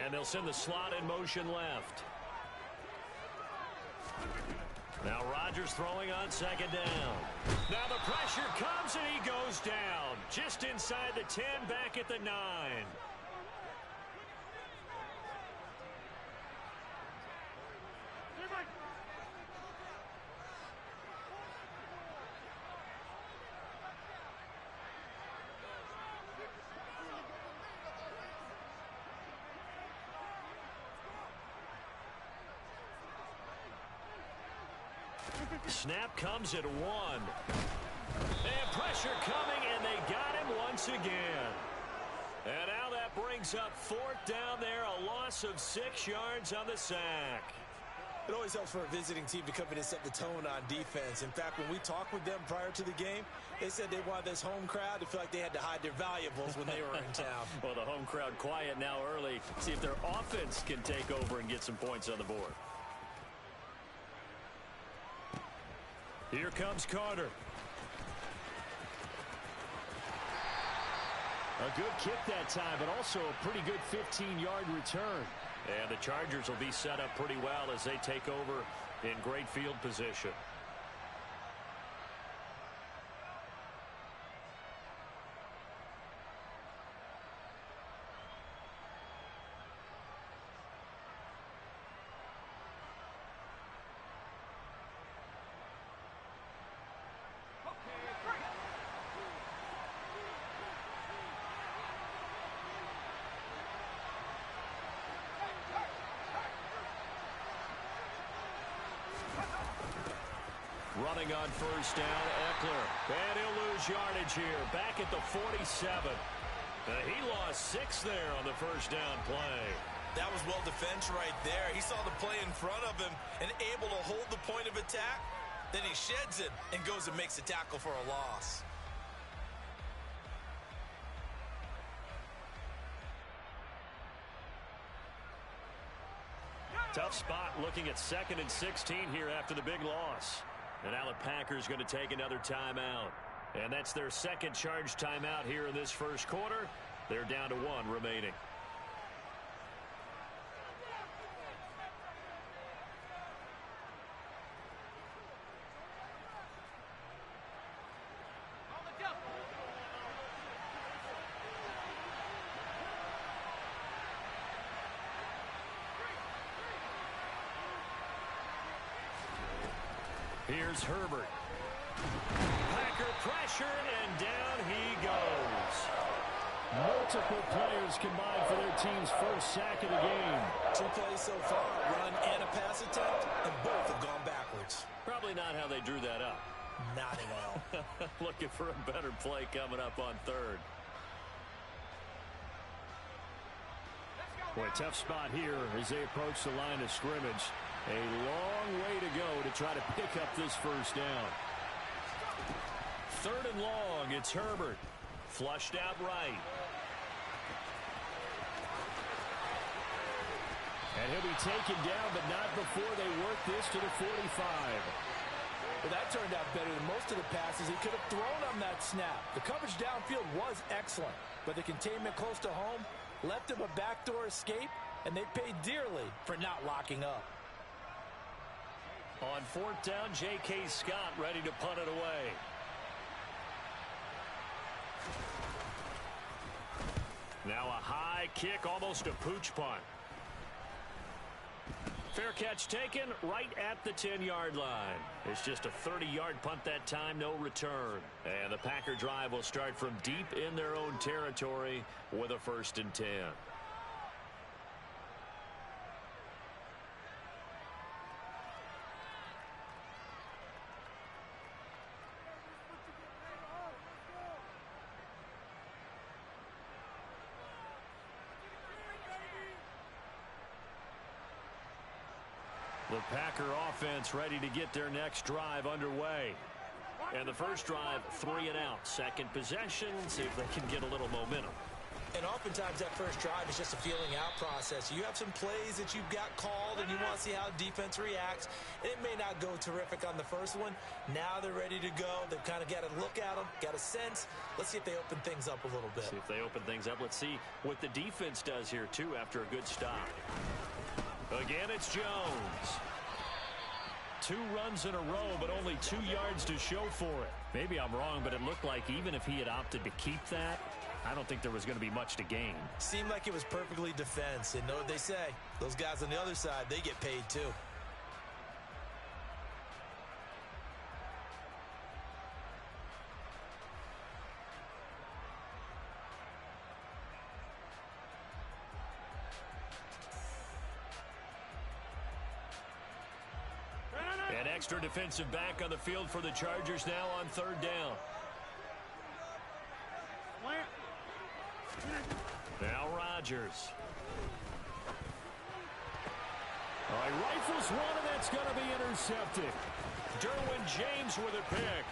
And they'll send the slot in motion left. Now Rodgers throwing on 2nd down. Now the pressure comes and he goes down. Just inside the 10, back at the 9. Snap comes at 1. And pressure coming, and they got him once again. And now that brings up 4th down there, a loss of 6 yards on the sack. It always helps for a visiting team to come in and set the tone on defense. In fact, when we talked with them prior to the game, they said they wanted this home crowd to feel like they had to hide their valuables when they were in town. Well, the home crowd quiet now early. See if their offense can take over and get some points on the board. Here comes Carter. A good kick that time, but also a pretty good 15-yard return. And the Chargers will be set up pretty well as they take over in great field position. Running on 1st down, Eckler. And he'll lose yardage here, back at the 47. He lost 6 there on the 1st down play. That was well defense right there. He saw the play in front of him and able to hold the point of attack. Then he sheds it and goes and makes a tackle for a loss. Tough spot looking at 2nd and 16 here after the big loss. And now the Packers going to take another timeout. And that's their 2nd charge timeout here in this first quarter. They're down to 1 remaining. Here's Herbert. Packer pressure. pressure, and down he goes. Multiple players combined for their team's first sack of the game. 2 plays so far, a run and a pass attempt, and both have gone backwards. Probably not how they drew that up. Not at all. Looking for a better play coming up on third. Boy, tough spot here as they approach the line of scrimmage. A long way to go to try to pick up this first down. Third and long, it's Herbert. Flushed out right. And he'll be taken down, but not before they work this to the 45. Well, that turned out better than most of the passes he could have thrown on that snap. The coverage downfield was excellent, but the containment close to home left him a backdoor escape, and they paid dearly for not locking up. On fourth down, J.K. Scott ready to punt it away. Now a high kick, almost a pooch punt. Fair catch taken right at the 10-yard line. It's just a 30-yard punt that time, no return. And the Packer drive will start from deep in their own territory with a 1st and 10. The Packer offense ready to get their next drive underway. And the first drive, 3 and out. Second possession, see if they can get a little momentum. And oftentimes that first drive is just a feeling out process. You have some plays that you've got called and you want to see how defense reacts. It may not go terrific on the first one. Now they're ready to go. They've kind of got a look at them, got a sense. Let's see if they open things up a little bit. See if they open things up. Let's see what the defense does here, too, after a good stop. Again, it's Jones. 2 runs in a row, but only 2 yards to show for it. Maybe I'm wrong, but it looked like even if he had opted to keep that, I don't think there was going to be much to gain. Seemed like it was perfectly defense. And know what they say? Those guys on the other side, they get paid too. An extra defensive back on the field for the Chargers now on 3rd down. Now Rodgers. He rifles one, and that's going to be intercepted. Derwin James with a pick.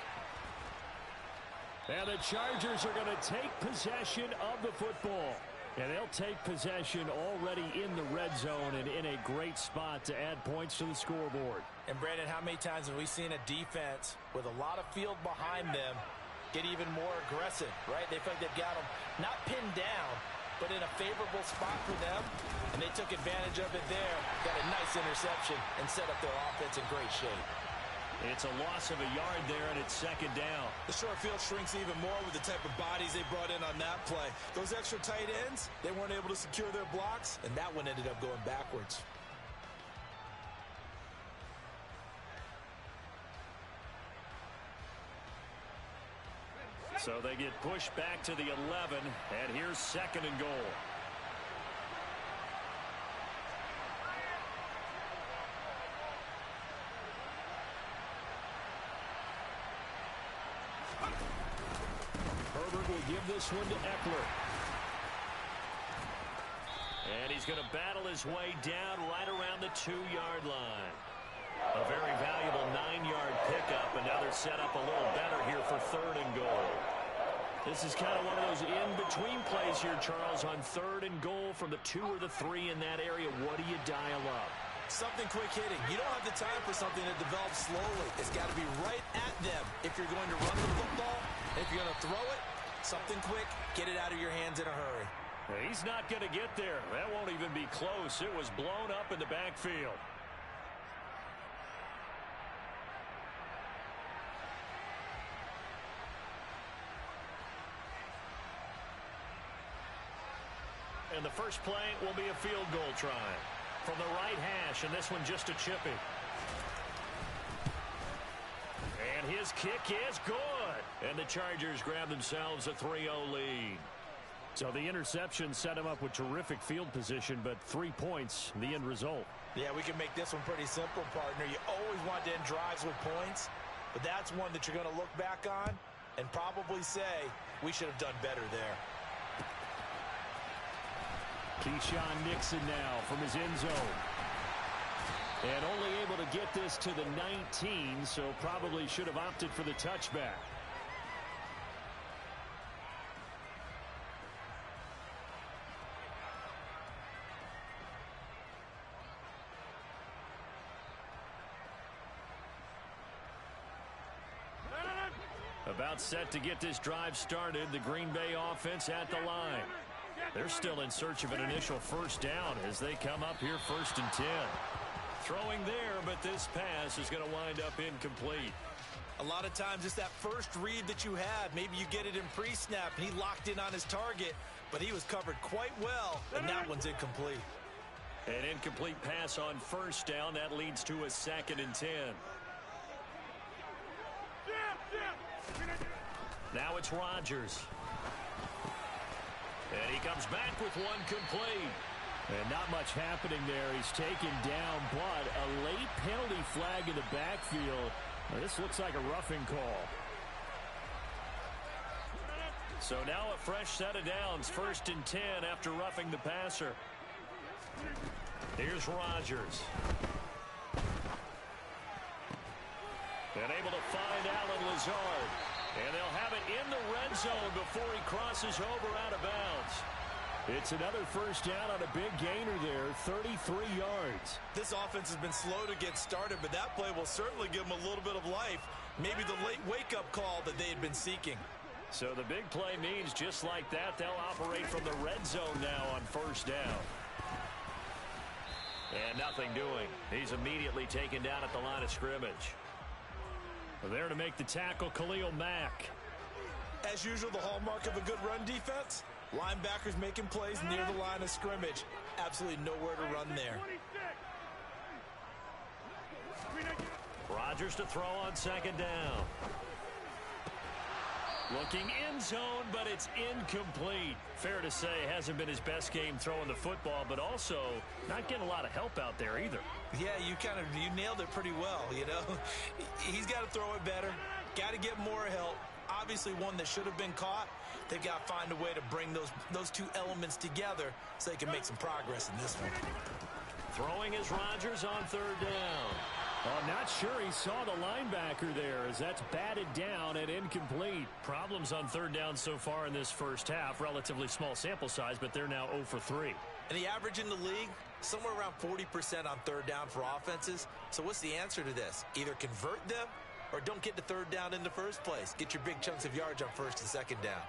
And the Chargers are going to take possession of the football. And they'll take possession already in the red zone and in a great spot to add points to the scoreboard. And, Brandon, how many times have we seen a defense with a lot of field behind them get even more aggressive, right? They feel like they've got them not pinned down, but in a favorable spot for them, and they took advantage of it there, got a nice interception, and set up their offense in great shape. It's a loss of a yard there, and it's 2nd down. The short field shrinks even more with the type of bodies they brought in on that play. Those extra tight ends, they weren't able to secure their blocks, and that one ended up going backwards. So they get pushed back to the 11, and here's 2nd and goal. Herbert will give this one to Eckler. And he's going to battle his way down right around the 2-yard line. A very valuable 9-yard pickup, and now they're set up a little better here for 3rd and goal. This is kind of one of those in-between plays here, Charles, on 3rd and goal from the 2 or the 3 in that area. What do you dial up? Something quick hitting. You don't have the time for something that develops slowly. It's got to be right at them if you're going to run the football. If you're going to throw it, something quick, get it out of your hands in a hurry. He's not going to get there. That won't even be close. It was blown up in the backfield. And the first play will be a field goal try from the right hash, and this one just a chippy. And And his kick is good. And the Chargers grab themselves a 3-0 lead. So the interception set him up with terrific field position, but 3 points, the end result. Yeah, we can make this one pretty simple, partner. You always want to end drives with points, but that's one that you're going to look back on and probably say, we should have done better there. Keyshawn Nixon now from his end zone. And only able to get this to the 19, so probably should have opted for the touchback. About set to get this drive started. The Green Bay offense at the line. They're still in search of an initial first down as they come up here 1st and 10. Throwing there, but this pass is going to wind up incomplete. A lot of times it's that first read that you had. Maybe you get it in pre-snap and he locked in on his target, but he was covered quite well, and that one's incomplete. An incomplete pass on first down. That leads to a 2nd and 10. Now it's Rodgers. And he comes back with one complete. And not much happening there. He's taken down, but a late penalty flag in the backfield. This looks like a roughing call. So now a fresh set of downs. 1st and 10 after roughing the passer. Here's Rodgers. And able to find Allen Lazard. And they'll have it in the red zone before he crosses over out of bounds. It's another first down on a big gainer there, 33 yards. This offense has been slow to get started, but that play will certainly give them a little bit of life. Maybe the late wake-up call that they had been seeking. So the big play means just like that, they'll operate from the red zone now on first down. And nothing doing. He's immediately taken down at the line of scrimmage. There to make the tackle, Khalil Mack. As usual, the hallmark of a good run defense, linebackers making plays near the line of scrimmage. Absolutely nowhere to run there. Rodgers to throw on 2nd down. Looking end zone, but it's incomplete. Fair to say, hasn't been his best game throwing the football, but also not getting a lot of help out there either. Yeah, you nailed it pretty well, you know. He's got to throw it better. Got to get more help. Obviously one that should have been caught. They've got to find a way to bring those two elements together so they can make some progress in this one. Throwing is Rodgers on 3rd down. I'm not sure he saw the linebacker there as that's batted down and incomplete. Problems on 3rd down so far in this first half. Relatively small sample size, but they're now 0 for 3. And the average in the league, somewhere around 40% on 3rd down for offenses. So what's the answer to this? Either convert them or don't get to 3rd down in the first place. Get your big chunks of yards on 1st and 2nd down.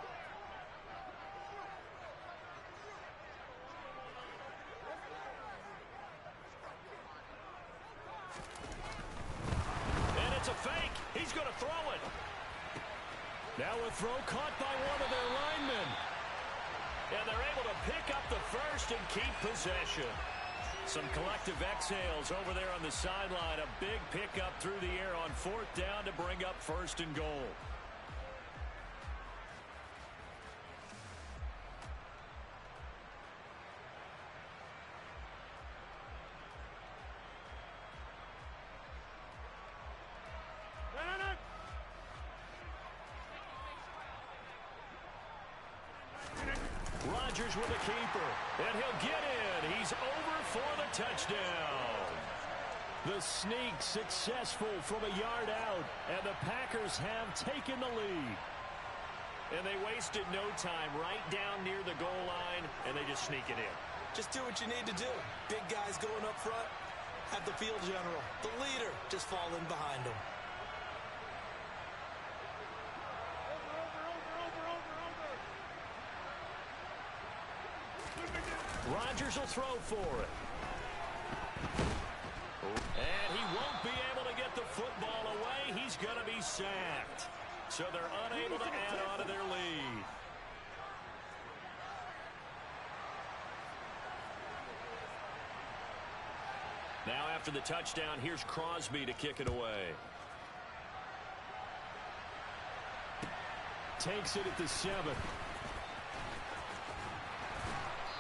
And it's a fake. He's going to throw it. Now a throw caught by one of their linemen. And they're able to pick up the first and keep possession. Some collective exhales over there on the sideline. A big pickup through the air on 4th down to bring up 1st and goal. Rodgers with a keeper, and he'll get in. He's over for the touchdown. The sneak successful from a yard out, and the Packers have taken the lead. And they wasted no time right down near the goal line, and they just sneak it in. Just do what you need to do. Big guys going up front. Have the field general, the leader, just fall in behind them. Rodgers will throw for it. And he won't be able to get the football away. He's going to be sacked. So they're unable to add on to their lead. Now after the touchdown, here's Crosby to kick it away. takes it at the 7.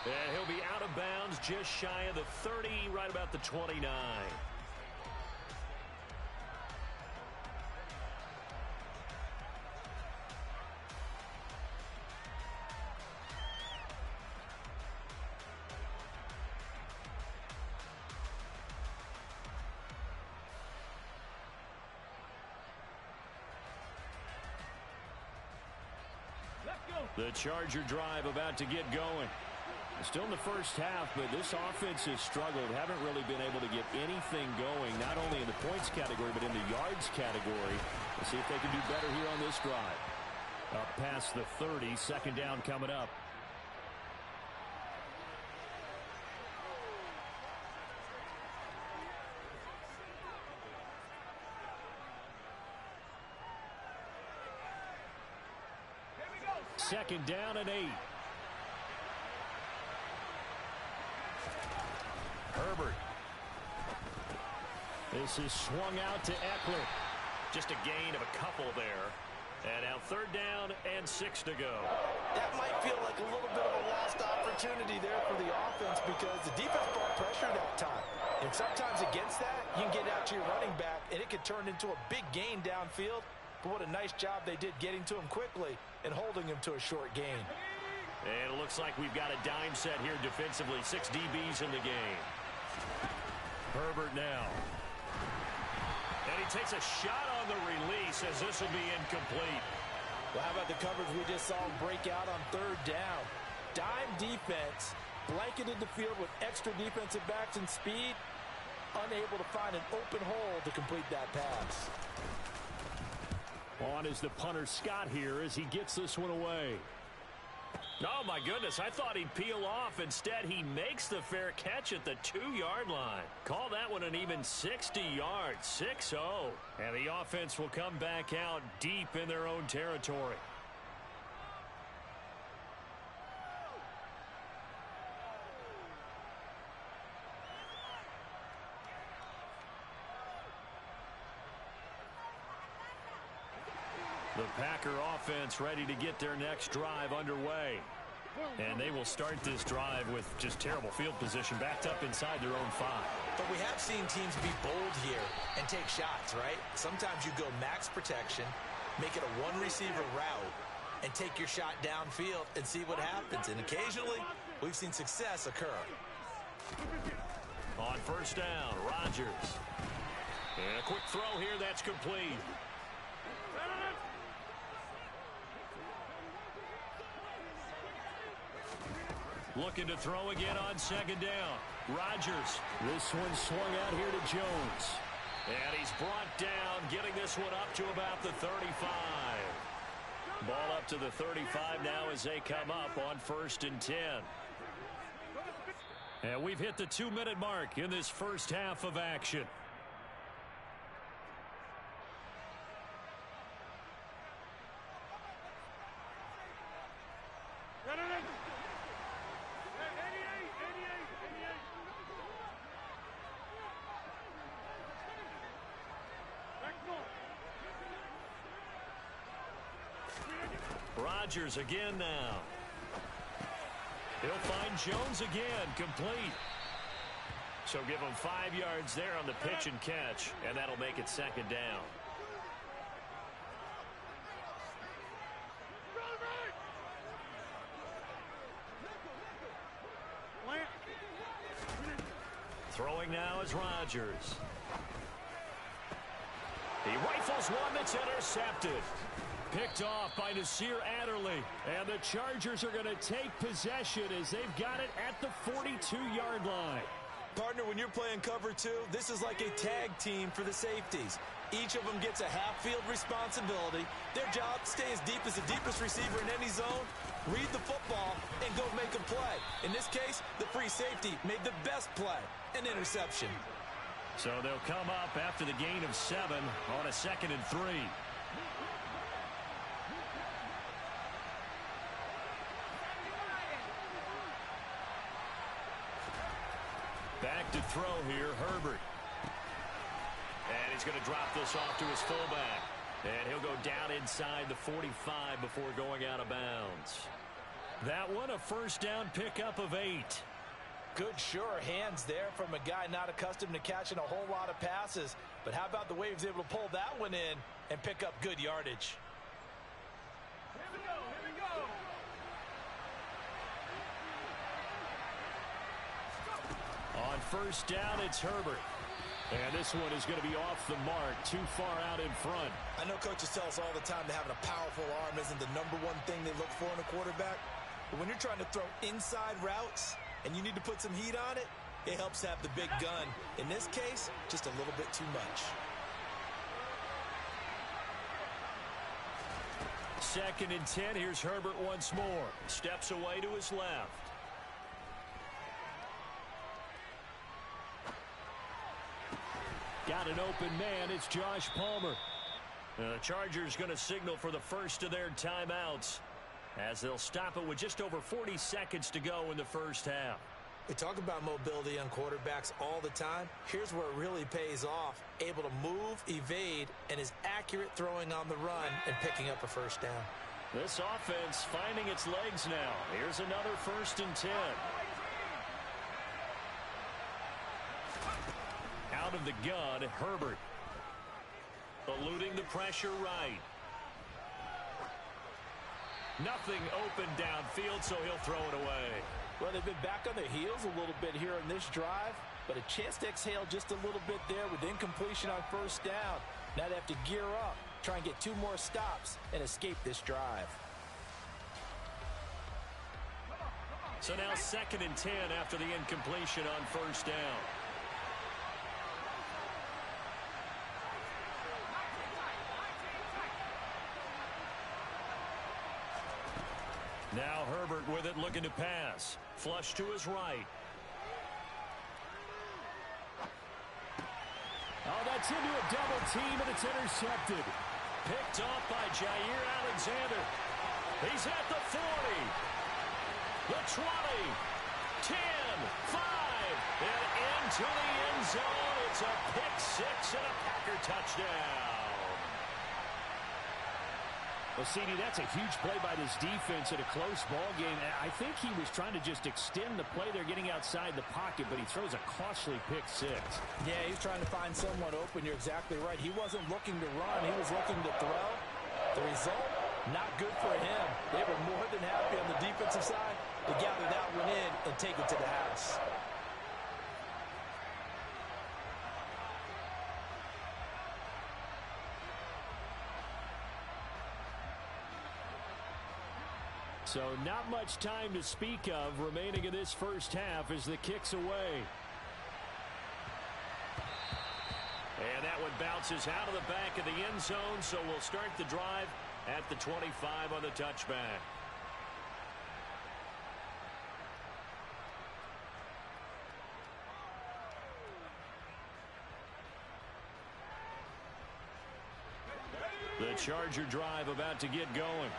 And he'll be out of bounds just shy of the 30, right about the 29. The Charger drive about to get going. Still in the first half, but this offense has struggled. Haven't really been able to get anything going, not only in the points category, but in the yards category. Let's see if they can do better here on this drive. Up past the 30, second down coming up. Second down and 8. Herbert. This is swung out to Eckler. Just a gain of a couple there. And now third down and 6 to go. That might feel like a little bit of a lost opportunity there for the offense because the defense brought pressure that time. And sometimes against that, you can get out to your running back, and it could turn into a big gain downfield. But what a nice job they did getting to him quickly and holding him to a short gain. And it looks like we've got a dime set here defensively. 6 DBs in the game. Herbert now. And he takes a shot on the release as this will be incomplete. Well, how about the coverage we just saw him break out on third down? Dime defense, blanketed the field with extra defensive backs and speed, unable to find an open hole to complete that pass. On is the punter Scott here as he gets this one away. Oh, my goodness. I thought he'd peel off. Instead, he makes the fair catch at the 2-yard line. Call that one an even 60 yards, 6-0. And the offense will come back out deep in their own territory. The Packer offense ready to get their next drive underway. And they will start this drive with just terrible field position, backed up inside their own 5. But we have seen teams be bold here and take shots, right? Sometimes you go max protection, make it a one-receiver route, and take your shot downfield and see what happens. And occasionally, we've seen success occur. On first down, Rodgers. And a quick throw here, that's complete. Looking to throw again on second down. Rodgers. This one swung out here to Jones. And he's brought down, getting this one up to about the 35. Ball up to the 35 now as they come up on first and 10. And we've hit the 2-minute mark in this first half of action. Rodgers again now. He'll find Jones again, complete. So give him 5 yards there on the pitch and catch, and that'll make it second down. Throwing now is Rodgers. He rifles one that's intercepted. Picked off by Nasir Adderley. And the Chargers are going to take possession as they've got it at the 42-yard line. Partner, when you're playing cover 2, this is like a tag team for the safeties. Each of them gets a half-field responsibility. Their job, stay as deep as the deepest receiver in any zone, read the football, and go make a play. In this case, the free safety made the best play, an interception. So they'll come up after the gain of 7 on a 2nd and 3. Back to throw here, Herbert. And he's going to drop this off to his fullback. And he'll go down inside the 45 before going out of bounds. That one, a first down pickup of 8. Good, sure hands there from a guy not accustomed to catching a whole lot of passes. But how about the way he was able to pull that one in and pick up good yardage? Here we go, here we go. On first down, it's Herbert. And this one is going to be off the mark, too far out in front. I know coaches tell us all the time that having a powerful arm isn't the #1 thing they look for in a quarterback. But when you're trying to throw inside routes and you need to put some heat on it, it helps to have the big gun. In this case, just a little bit too much. Second and 10. Here's Herbert once more. Steps away to his left. Got an open man. It's Josh Palmer. The Chargers going to signal for the first of their timeouts as they'll stop it with just over 40 seconds to go in the first half. We talk about mobility on quarterbacks all the time. Here's where it really pays off. Able to move, evade, and is accurate throwing on the run and picking up a first down. This offense finding its legs now. Here's another first and 10. Out of the gun, Herbert. Eluding the pressure right. Nothing open downfield, so he'll throw it away. Well, they've been back on their heels a little bit here in this drive, but a chance to exhale just a little bit there with incompletion on first down. Now they have to gear up, try and get 2 more stops, and escape this drive. So now second and 10 after the incompletion on first down. Now Herbert with it, looking to pass. Flush to his right. Oh, that's into a double team, and it's intercepted. Picked off by Jair Alexander. He's at the 40. The 20. 10. 5. And into the end zone. It's a pick 6 and a Packer touchdown. Well, CD, that's a huge play by this defense in a close ball game. I think he was trying to just extend the play. They're getting outside the pocket, but he throws a costly pick 6. Yeah, he's trying to find someone open. You're exactly right. He wasn't looking to run. He was looking to throw. The result, not good for him. They were more than happy on the defensive side to gather that one in and take it to the house. So not much time to speak of remaining in this first half as the kick's away. And that one bounces out of the back of the end zone, so we'll start the drive at the 25 on the touchback. The Charger drive about to get going.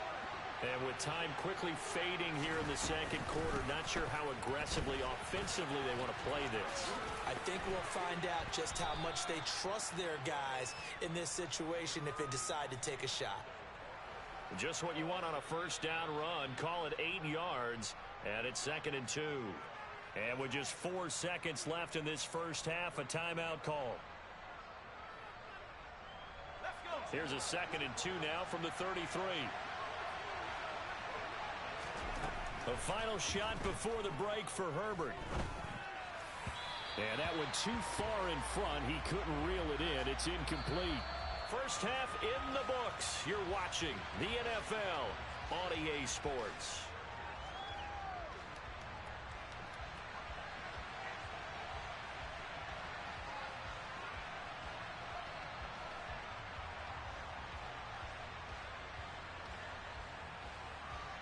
And with time quickly fading here in the second quarter, not sure how aggressively, offensively they want to play this. I think we'll find out just how much they trust their guys in this situation if they decide to take a shot. Just what you want on a first down run. Call it 8 yards, and it's 2nd and 2. And with just 4 seconds left in this first half, a timeout call. Here's a 2nd and 2 now from the 33. The final shot before the break for Herbert. And that went too far in front. He couldn't reel it in. It's incomplete. First half in the books. You're watching the NFL on EA Sports.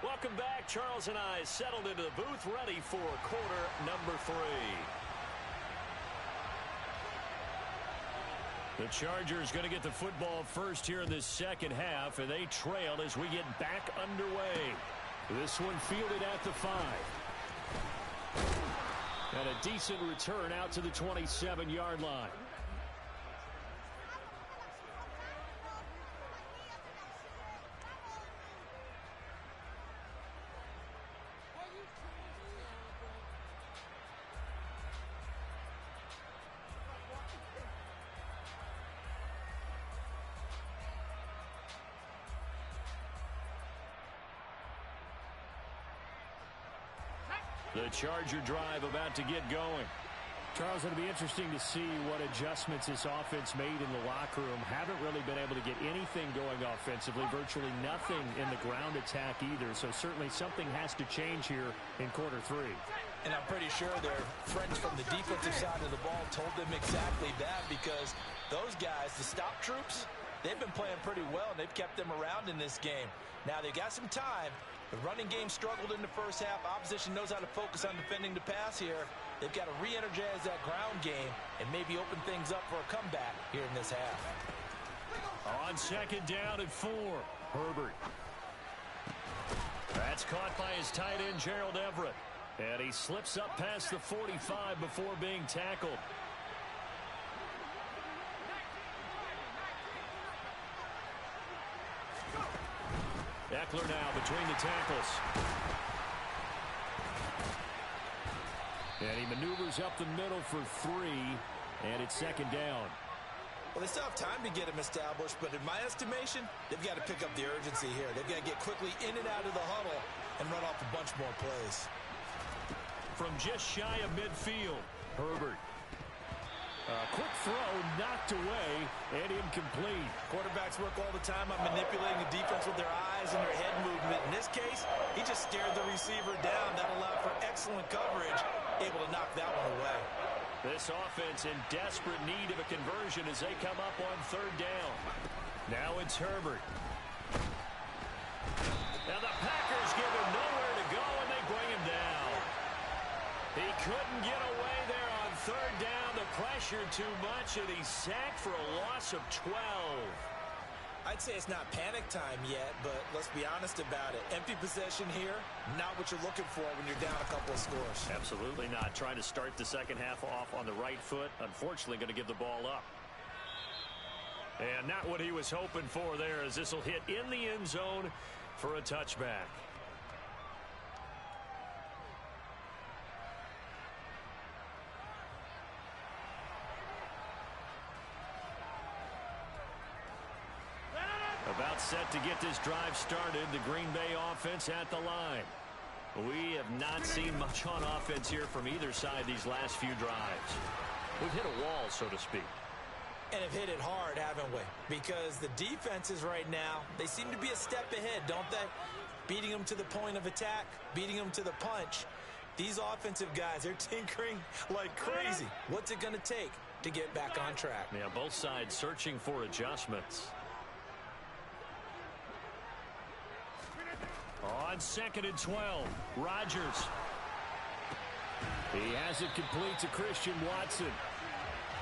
Welcome back. Charles and I settled into the booth, ready for quarter number 3. The Chargers going to get the football first here in this second half, and they trail as we get back underway. This one fielded at the 5. And a decent return out to the 27-yard line. The Charger drive about to get going. Charles, it'll be interesting to see what adjustments this offense made in the locker room. Haven't really been able to get anything going offensively, virtually nothing in the ground attack either. So certainly something has to change here in quarter 3. And I'm pretty sure their friends from the defensive side of the ball told them exactly that, because those guys, the stop troops, they've been playing pretty well, and they've kept them around in this game. Now, they've got some time. The running game struggled in the first half. Opposition knows how to focus on defending the pass here. They've got to re-energize that ground game and maybe open things up for a comeback here in this half. On second down at 4, Herbert. That's caught by his tight end, Gerald Everett. And he slips up past the 45 before being tackled. Eckler now between the tackles. And he maneuvers up the middle for 3, and it's second down. Well, they still have time to get him established, but in my estimation, they've got to pick up the urgency here. They've got to get quickly in and out of the huddle and run off a bunch more plays. From just shy of midfield, Herbert. Quick throw, knocked away, and incomplete. Quarterbacks work all the time on manipulating the defense with their eyes and their head movement. In this case, he just stared the receiver down. That allowed for excellent coverage, able to knock that one away. This offense in desperate need of a conversion as they come up on third down. Now it's Herbert. Now the Packers give him nowhere to go, and they bring him down. He couldn't get away there on third down. The pressure too much, and he's sacked for a loss of 12. I'd say it's not panic time yet, but let's be honest about it. Empty possession here, not what you're looking for when you're down a couple of scores. Absolutely not. Trying to start the second half off on the right foot. Unfortunately, going to give the ball up. And not what he was hoping for there, as this will hit in the end zone for a touchback. About set to get this drive started, the Green Bay offense at the line. We have not seen much on offense here from either side these last few drives. We've hit a wall, so to speak. And have hit it hard, haven't we? Because the defenses right now, they seem to be a step ahead, don't they? Beating them to the point of attack, beating them to the punch. These offensive guys, they're tinkering like crazy. What's it going to take to get back on track? Yeah, both sides searching for adjustments. On second and 12, Rodgers. He has it complete to Christian Watson.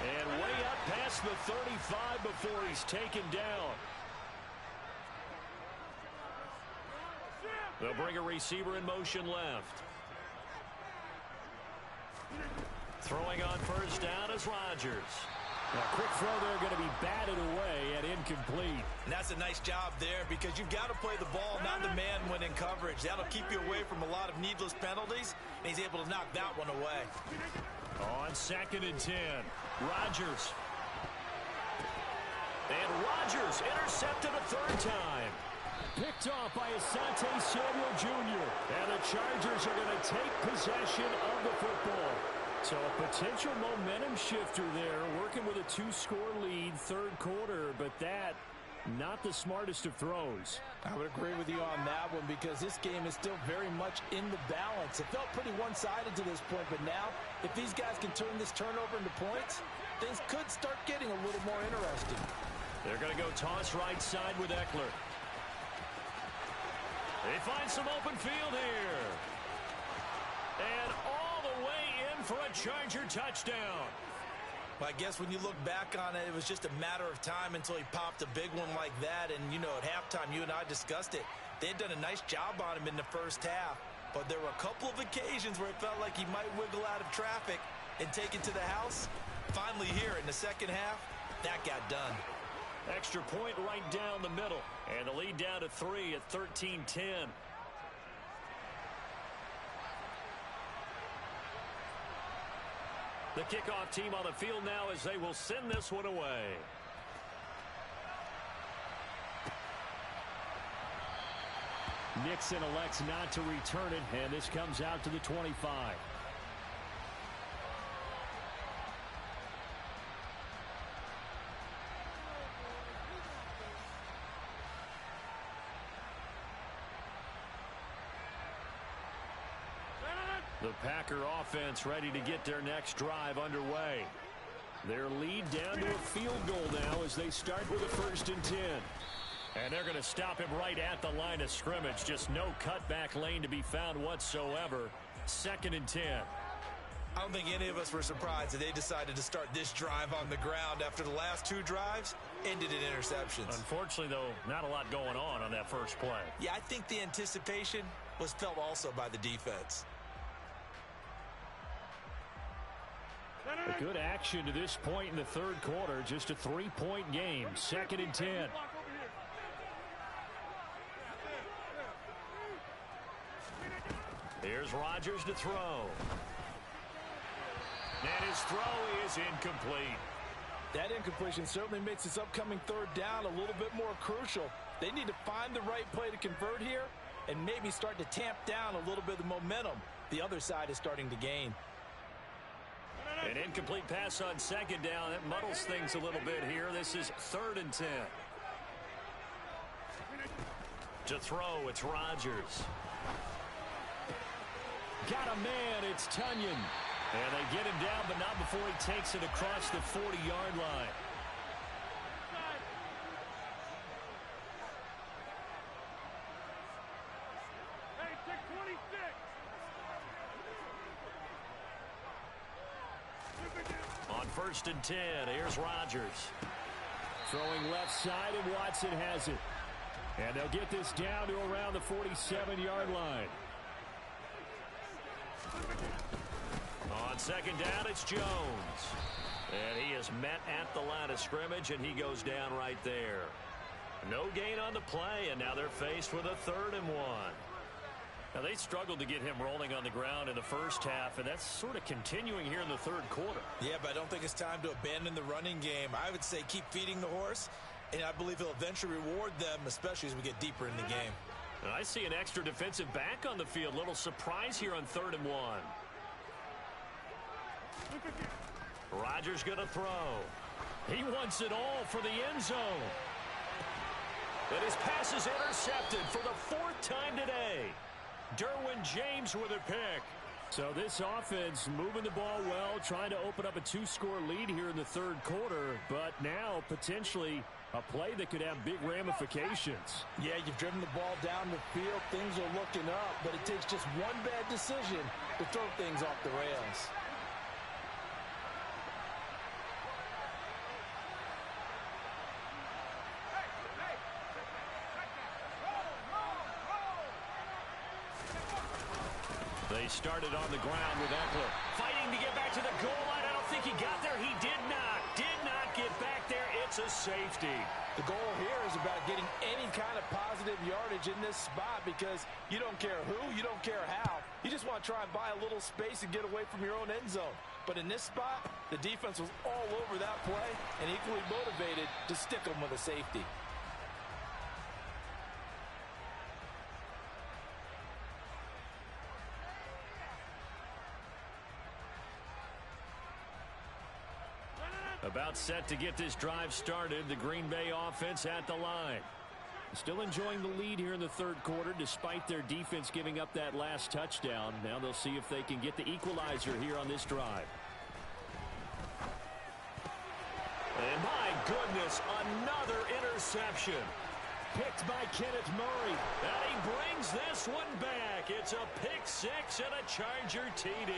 And way up past the 35 before he's taken down. They'll bring a receiver in motion left. Throwing on first down is Rodgers. Now, quick throw there, going to be batted away and incomplete. And that's a nice job there, because you've got to play the ball, not the man when in coverage. That'll keep you away from a lot of needless penalties, and he's able to knock that one away. On second and 10, Rodgers. And Rodgers intercepted a third time. Picked off by Asante Samuel Jr. And the Chargers are going to take possession of the football. So a potential momentum shifter there, working with a 2-score lead, third quarter, but that, not the smartest of throws. I would agree with you on that one, because this game is still very much in the balance. It felt pretty one-sided to this point, but now, if these guys can turn this turnover into points, things could start getting a little more interesting. They're going to go toss right side with Eckler. They find some open field here. And all the way in for a Charger touchdown. Well, I guess when you look back on it, it was just a matter of time until he popped a big one like that. And, you know, at halftime, you and I discussed it. They had done a nice job on him in the first half. But there were a couple of occasions where it felt like he might wiggle out of traffic and take it to the house. Finally here in the second half, that got done. Extra point right down the middle. And the lead down to 3 at 13-10. The kickoff team on the field now as they will send this one away. Nixon elects not to return it, and this comes out to the 25. The Packer offense ready to get their next drive underway. Their lead down to a field goal now as they start with a 1st and 10. And they're going to stop him right at the line of scrimmage. Just no cutback lane to be found whatsoever. 2nd and 10. I don't think any of us were surprised that they decided to start this drive on the ground after the last 2 drives ended in interceptions. Unfortunately, though, not a lot going on that first play. Yeah, I think the anticipation was felt also by the defense. A good action to this point in the 3rd quarter. Just a 3-point game. 2nd and 10. Here's Rodgers to throw. And his throw is incomplete. That incompletion certainly makes this upcoming 3rd down a little bit more crucial. They need to find the right play to convert here and maybe start to tamp down a little bit of the momentum the other side is starting to gain. An incomplete pass on 2nd down. That muddles things a little bit here. This is 3rd and 10. To throw, it's Rodgers. Got a man, it's Tunyon. And they get him down, but not before he takes it across the 40-yard line. Hey, take 26. On 1st and 10, here's Rodgers. Throwing left side, and Watson has it. And they'll get this down to around the 47-yard line. On 2nd down, it's Jones. And he is met at the line of scrimmage, and he goes down right there. No gain on the play, and now they're faced with a 3rd and 1. Now, they struggled to get him rolling on the ground in the first half, and that's sort of continuing here in the 3rd quarter. Yeah, but I don't think it's time to abandon the running game. I would say keep feeding the horse, and I believe he'll eventually reward them, especially as we get deeper in the game. And I see an extra defensive back on the field. Little surprise here on 3rd and 1. Rodgers going to throw. He wants it all for the end zone. And his pass is intercepted for the 4th time today. Derwin James with a pick. So this offense moving the ball well, trying to open up a 2-score lead here in the 3rd quarter, but now potentially a play that could have big ramifications. Yeah, you've driven the ball down the field. Things are looking up, but it takes just one bad decision to throw things off the rails. They started on the ground with Eckler. Fighting to get back to the goal line. I don't think he got there. He did not. Did not get back there. It's a safety. The goal here is about getting any kind of positive yardage in this spot because you don't care who, you don't care how. You just want to try and buy a little space and get away from your own end zone. But in this spot, the defense was all over that play and equally motivated to stick them with a safety. About set to get this drive started. The Green Bay offense at the line. Still enjoying the lead here in the 3rd quarter despite their defense giving up that last touchdown. Now they'll see if they can get the equalizer here on this drive. And my goodness, another interception. Picked by Kenneth Murray. And he brings this one back. It's a pick 6 and a Charger TD.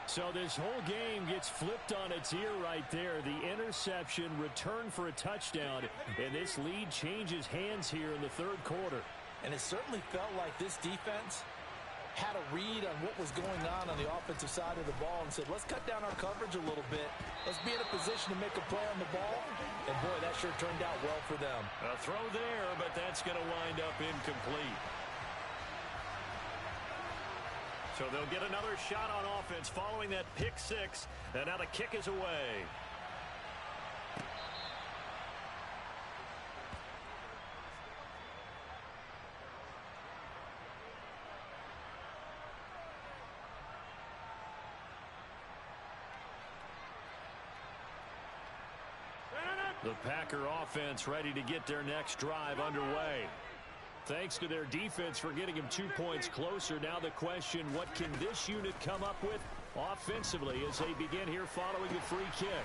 So this whole game gets flipped on its ear right there. The interception, return for a touchdown, and this lead changes hands here in the 3rd quarter. And it certainly felt like this defense had a read on what was going on the offensive side of the ball and said, let's cut down our coverage a little bit. Let's be in a position to make a play on the ball. And, boy, that sure turned out well for them. A throw there, but that's going to wind up incomplete. So they'll get another shot on offense following that pick 6. And now the kick is away. The Packer offense ready to get their next drive underway. Thanks to their defense for getting him 2 points closer. Now the question, what can this unit come up with offensively as they begin here following the free kick?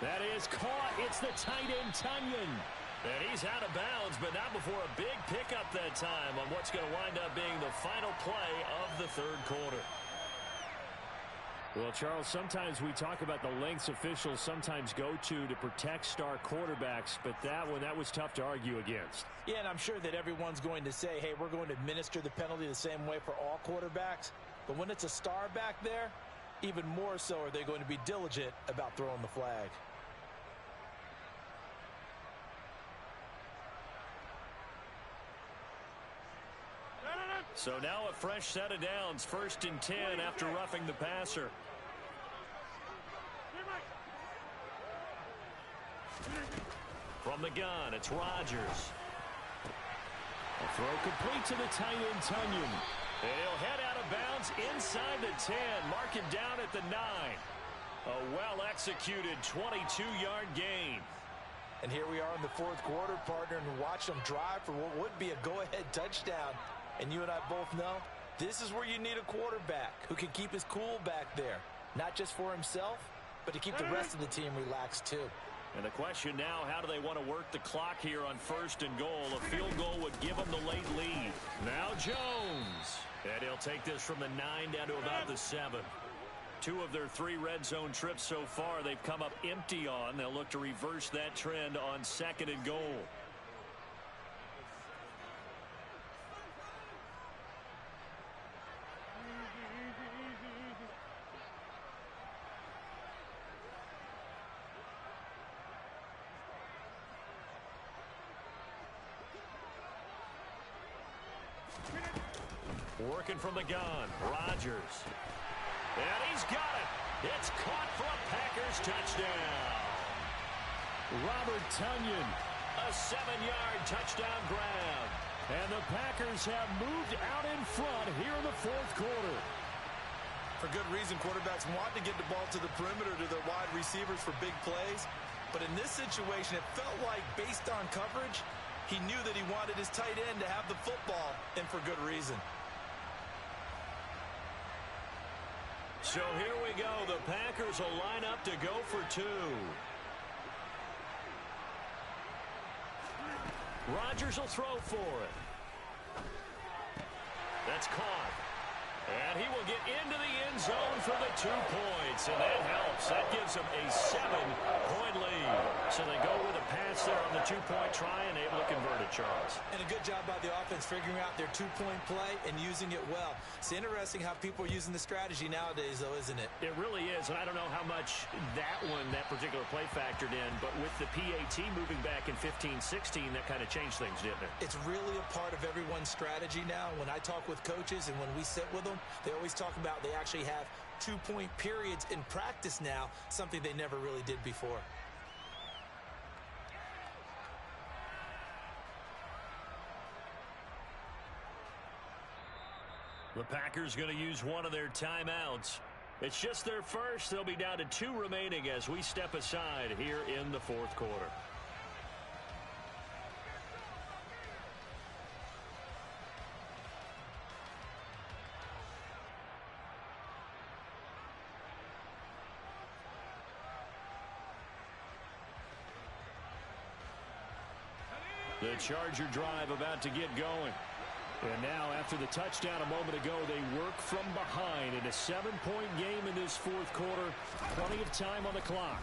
That is caught. It's the tight end, Tunyon. And he's out of bounds, but not before a big pickup that time on what's going to wind up being the final play of the third quarter. Well, Charles, sometimes we talk about the lengths officials sometimes go to protect star quarterbacks, but that was tough to argue against. Yeah, and I'm sure that everyone's going to say, hey, we're going to administer the penalty the same way for all quarterbacks. But when it's a star back there, even more so are they going to be diligent about throwing the flag. So now a fresh set of downs, 1st and 10 after roughing the passer. From the gun, it's Rodgers. A throw complete to the tight end, Tunyon. And he'll head out of bounds inside the 10. Mark it down at the 9. A well-executed 22-yard gain. And here we are in the fourth quarter, partner, and watch them drive for what would be a go-ahead touchdown. And you and I both know this is where you need a quarterback who can keep his cool back there. Not just for himself, but to keep the rest of the team relaxed too. And the question now, how do they want to work the clock here on 1st and goal? A field goal would give them the late lead. Now Jones. And he'll take this from the 9 down to about the 7. 2 of their 3 red zone trips so far they've come up empty on. They'll look to reverse that trend on 2nd and goal. Working from the gun, Rodgers. And he's got it. It's caught for a Packers touchdown. Robert Tunyon. A 7-yard touchdown grab. And the Packers have moved out in front here in the fourth quarter. For good reason, quarterbacks want to get the ball to the perimeter to their wide receivers for big plays. But in this situation, it felt like based on coverage, he knew that he wanted his tight end to have the football, and for good reason. So here we go. The Packers will line up to go for 2. Rodgers will throw for it. That's caught. And he will get into the end zone for the 2 points. And that helps. That gives them a 7-point lead. So they go with a pass there on the 2-point try and able to convert it, Charles. And a good job by the offense figuring out their 2-point play and using it well. It's interesting how people are using the strategy nowadays, though, isn't it? It really is. And I don't know how much that particular play factored in. But with the PAT moving back in 15-16, that kind of changed things, didn't it? It's really a part of everyone's strategy now. When I talk with coaches and when we sit with them, they always talk about they actually have 2-point periods in practice now, something they never really did before. The Packers going to use one of their timeouts. It's just their first. They'll be down to 2 remaining as we step aside here in the fourth quarter. The Charger drive about to get going. And now, after the touchdown a moment ago, they work from behind in a 7-point game in this fourth quarter. Plenty of time on the clock.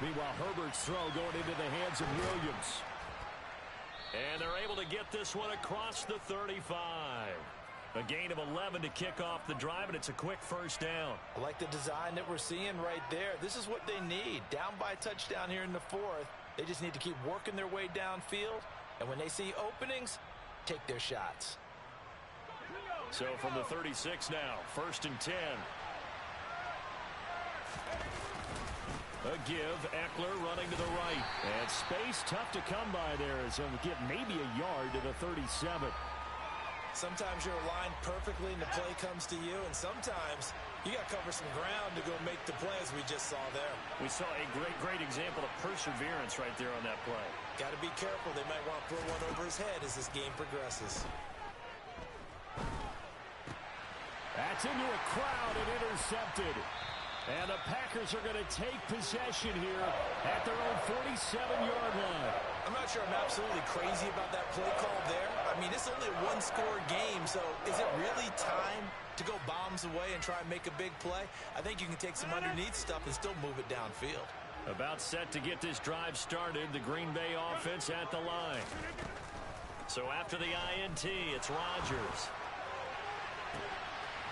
Meanwhile, Herbert's throw going into the hands of Williams. And they're able to get this one across the 35. A gain of 11 to kick off the drive, and it's a quick first down. I like the design that we're seeing right there. This is what they need. Down by a touchdown here in the fourth. They just need to keep working their way downfield. And when they see openings, take their shots. So from the 36 now, 1st and 10. A give, Eckler running to the right. And space tough to come by there as he'll get maybe a yard to the 37. Sometimes you're aligned perfectly and the play comes to you, and sometimes you got to cover some ground to go make the play, as we just saw there. We saw a great example of perseverance right there on that play. Got to be careful. They might want to throw one over his head as this game progresses. That's into a crowd and intercepted. And the Packers are going to take possession here at their own 47-yard line. I'm not sure I'm absolutely crazy about that play call there. I mean, it's only a one-score game, so is it really time to go bombs away and try and make a big play? I think you can take some underneath stuff and still move it downfield. About set to get this drive started, the Green Bay offense at the line. So after the INT, it's Rodgers.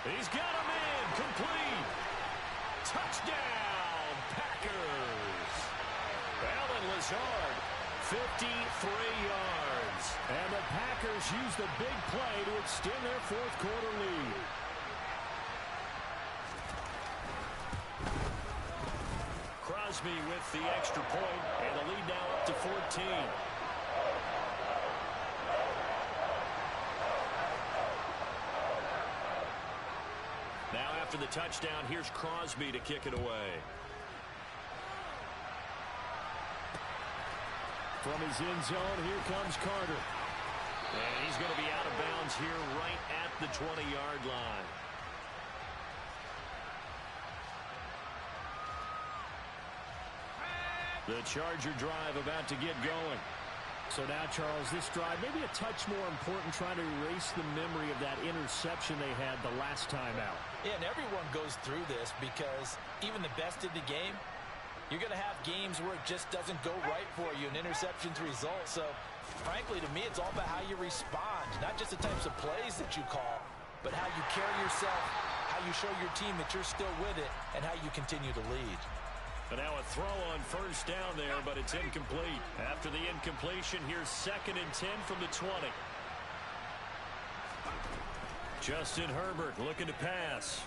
He's got him in, complete. Touchdown, Packers. Allen Lazard, 53 yards. And the Packers use the big play to extend their fourth quarter lead. Crosby with the extra point, and the lead now up to 14. Now after the touchdown, here's Crosby to kick it away. From his end zone, here comes Carter. And he's going to be out of bounds here right at the 20-yard line. The Charger drive about to get going. So now, Charles, this drive maybe a touch more important, trying to erase the memory of that interception they had the last time out. Yeah, and everyone goes through this because even the best in the game, you're going to have games where it just doesn't go right for you, and interceptions result. So, frankly, to me, it's all about how you respond, not just the types of plays that you call, but how you carry yourself, how you show your team that you're still with it, and how you continue to lead. And now a throw on first down there, but it's incomplete. After the incompletion, here's 2nd and 10 from the 20. Justin Herbert looking to pass.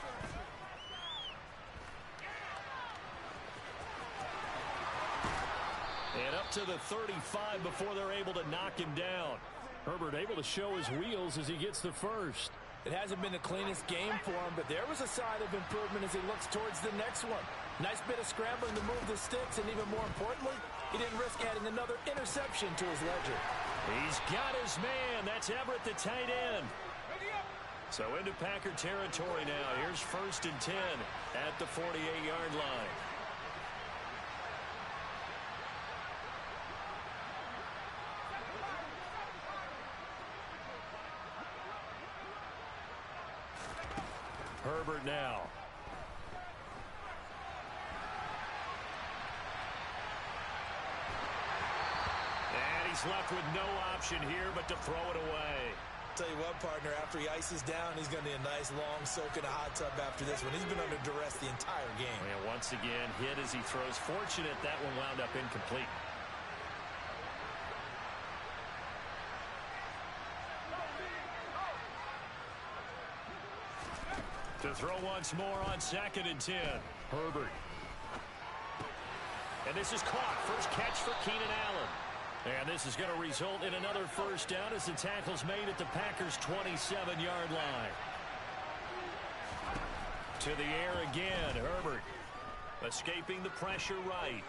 And up to the 35 before they're able to knock him down. Herbert able to show his wheels as he gets the first. It hasn't been the cleanest game for him, but there was a sign of improvement as he looks towards the next one. Nice bit of scrambling to move the sticks, and even more importantly, he didn't risk adding another interception to his ledger. He's got his man. That's Everett, the tight end. So into Packer territory now. Here's 1st and 10 at the 48-yard line. Herbert now. And he's left with no option here but to throw it away. Tell you what, partner, after he ices down, he's going to need a nice long soak in a hot tub after this one. He's been under duress the entire game. And once again, hit as he throws. Fortunate that one wound up incomplete. To throw once more on 2nd and 10. Herbert. And this is caught. First catch for Keenan Allen. And this is going to result in another first down as the tackle's made at the Packers' 27-yard line. To the air again, Herbert. Escaping the pressure right.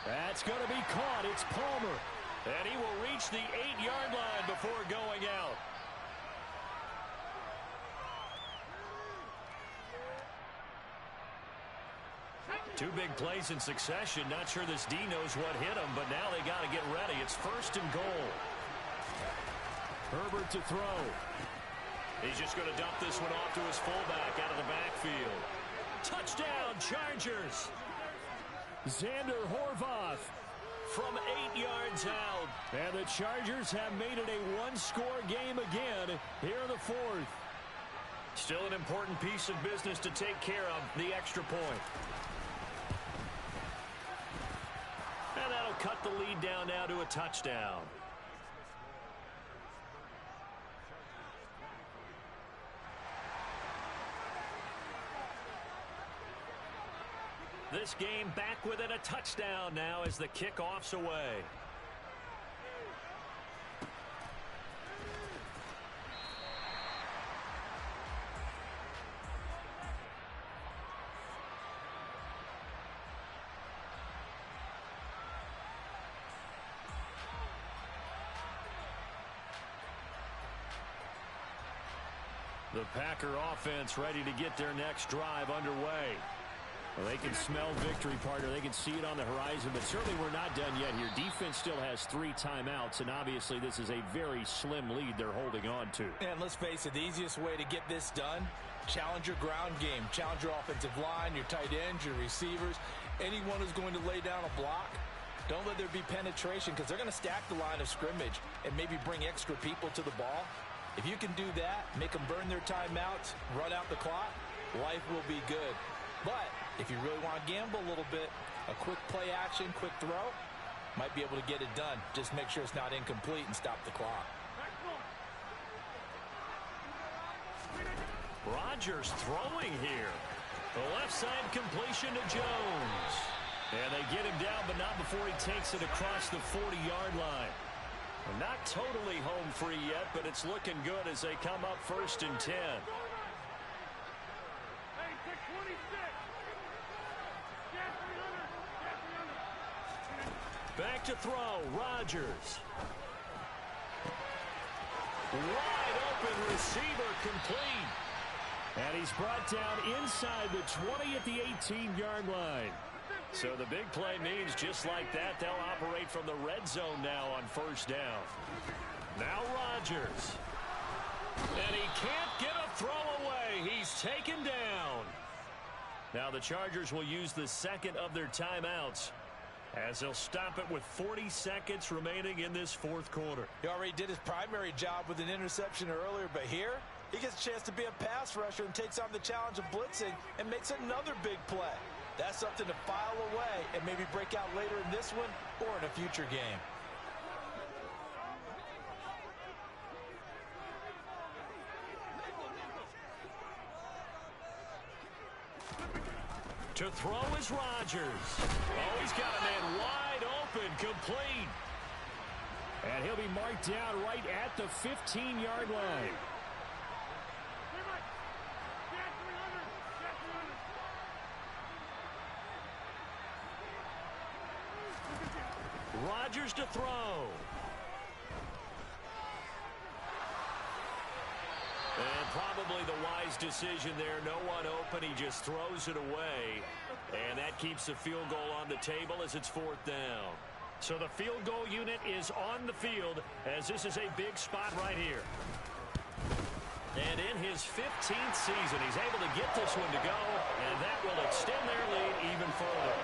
That's going to be caught. It's Palmer. And he will reach the 8-yard line before going out. Two big plays in succession. Not sure this D knows what hit him, but now they got to get ready. It's 1st and goal. Herbert to throw. He's just going to dump this one off to his fullback out of the backfield. Touchdown, Chargers. Xander Horvath from 8 yards out. And the Chargers have made it a one-score game again here in the 4th. Still an important piece of business to take care of, the extra point. And that'll cut the lead down now to a touchdown. This game back within a touchdown now as the kickoff's away. The Packer offense ready to get their next drive underway. Well, they can smell victory, partner. They can see it on the horizon, but certainly we're not done yet here. Defense still has 3 timeouts, and obviously this is a very slim lead they're holding on to. And let's face it, the easiest way to get this done, challenge your ground game. Challenge your offensive line, your tight ends, your receivers, anyone who's going to lay down a block. Don't let there be penetration because they're going to stack the line of scrimmage and maybe bring extra people to the ball. If you can do that, make them burn their timeouts, run out the clock, life will be good. But if you really want to gamble a little bit, a quick play action, quick throw, might be able to get it done. Just make sure it's not incomplete and stop the clock. Rodgers throwing here. The left side completion to Jones. And they get him down, but not before he takes it across the 40-yard line. Not totally home free yet, but it's looking good as they come up 1st and 10. Back to throw, Rodgers. Wide open receiver complete. And he's brought down inside the 20 at the 18-yard line. So the big play means just like that, they'll operate from the red zone now on 1st down. Now Rodgers. And he can't get a throw away. He's taken down. Now the Chargers will use the second of their timeouts as they'll stop it with 40 seconds remaining in this 4th quarter. He already did his primary job with an interception earlier, but here he gets a chance to be a pass rusher and takes on the challenge of blitzing and makes another big play. That's something to file away and maybe break out later in this one or in a future game. To throw is Rodgers. Oh, he's got a man wide open, complete. And he'll be marked down right at the 15-yard line. Rodgers to throw. And probably the wise decision there. No one open. He just throws it away. And that keeps the field goal on the table as it's 4th down. So the field goal unit is on the field as this is a big spot right here. And in his 15th season, he's able to get this one to go, and that will extend their lead even further.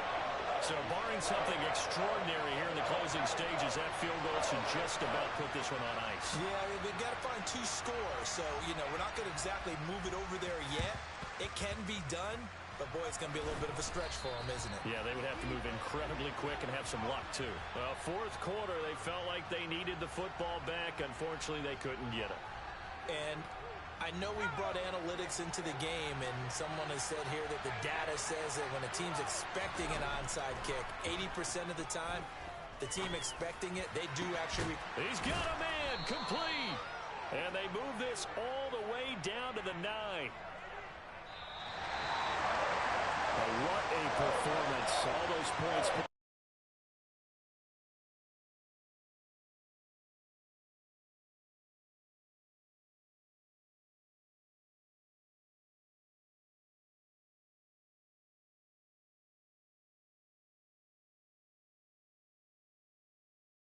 So barring something extraordinary here in the closing stages, that field goal should just about put this one on ice. Yeah, they've got to find 2 scores. So, we're not going to exactly move it over there yet. It can be done, but, boy, it's going to be a little bit of a stretch for them, isn't it? Yeah, they would have to move incredibly quick and have some luck, too. Well, 4th quarter, they felt like they needed the football back. Unfortunately, they couldn't get it. And I know we brought analytics into the game, and someone has said here that the data says that when a team's expecting an onside kick, 80% of the time, the team expecting it, they do actually... He's got a man, complete. And they move this all the way down to the 9. What a performance. All those points...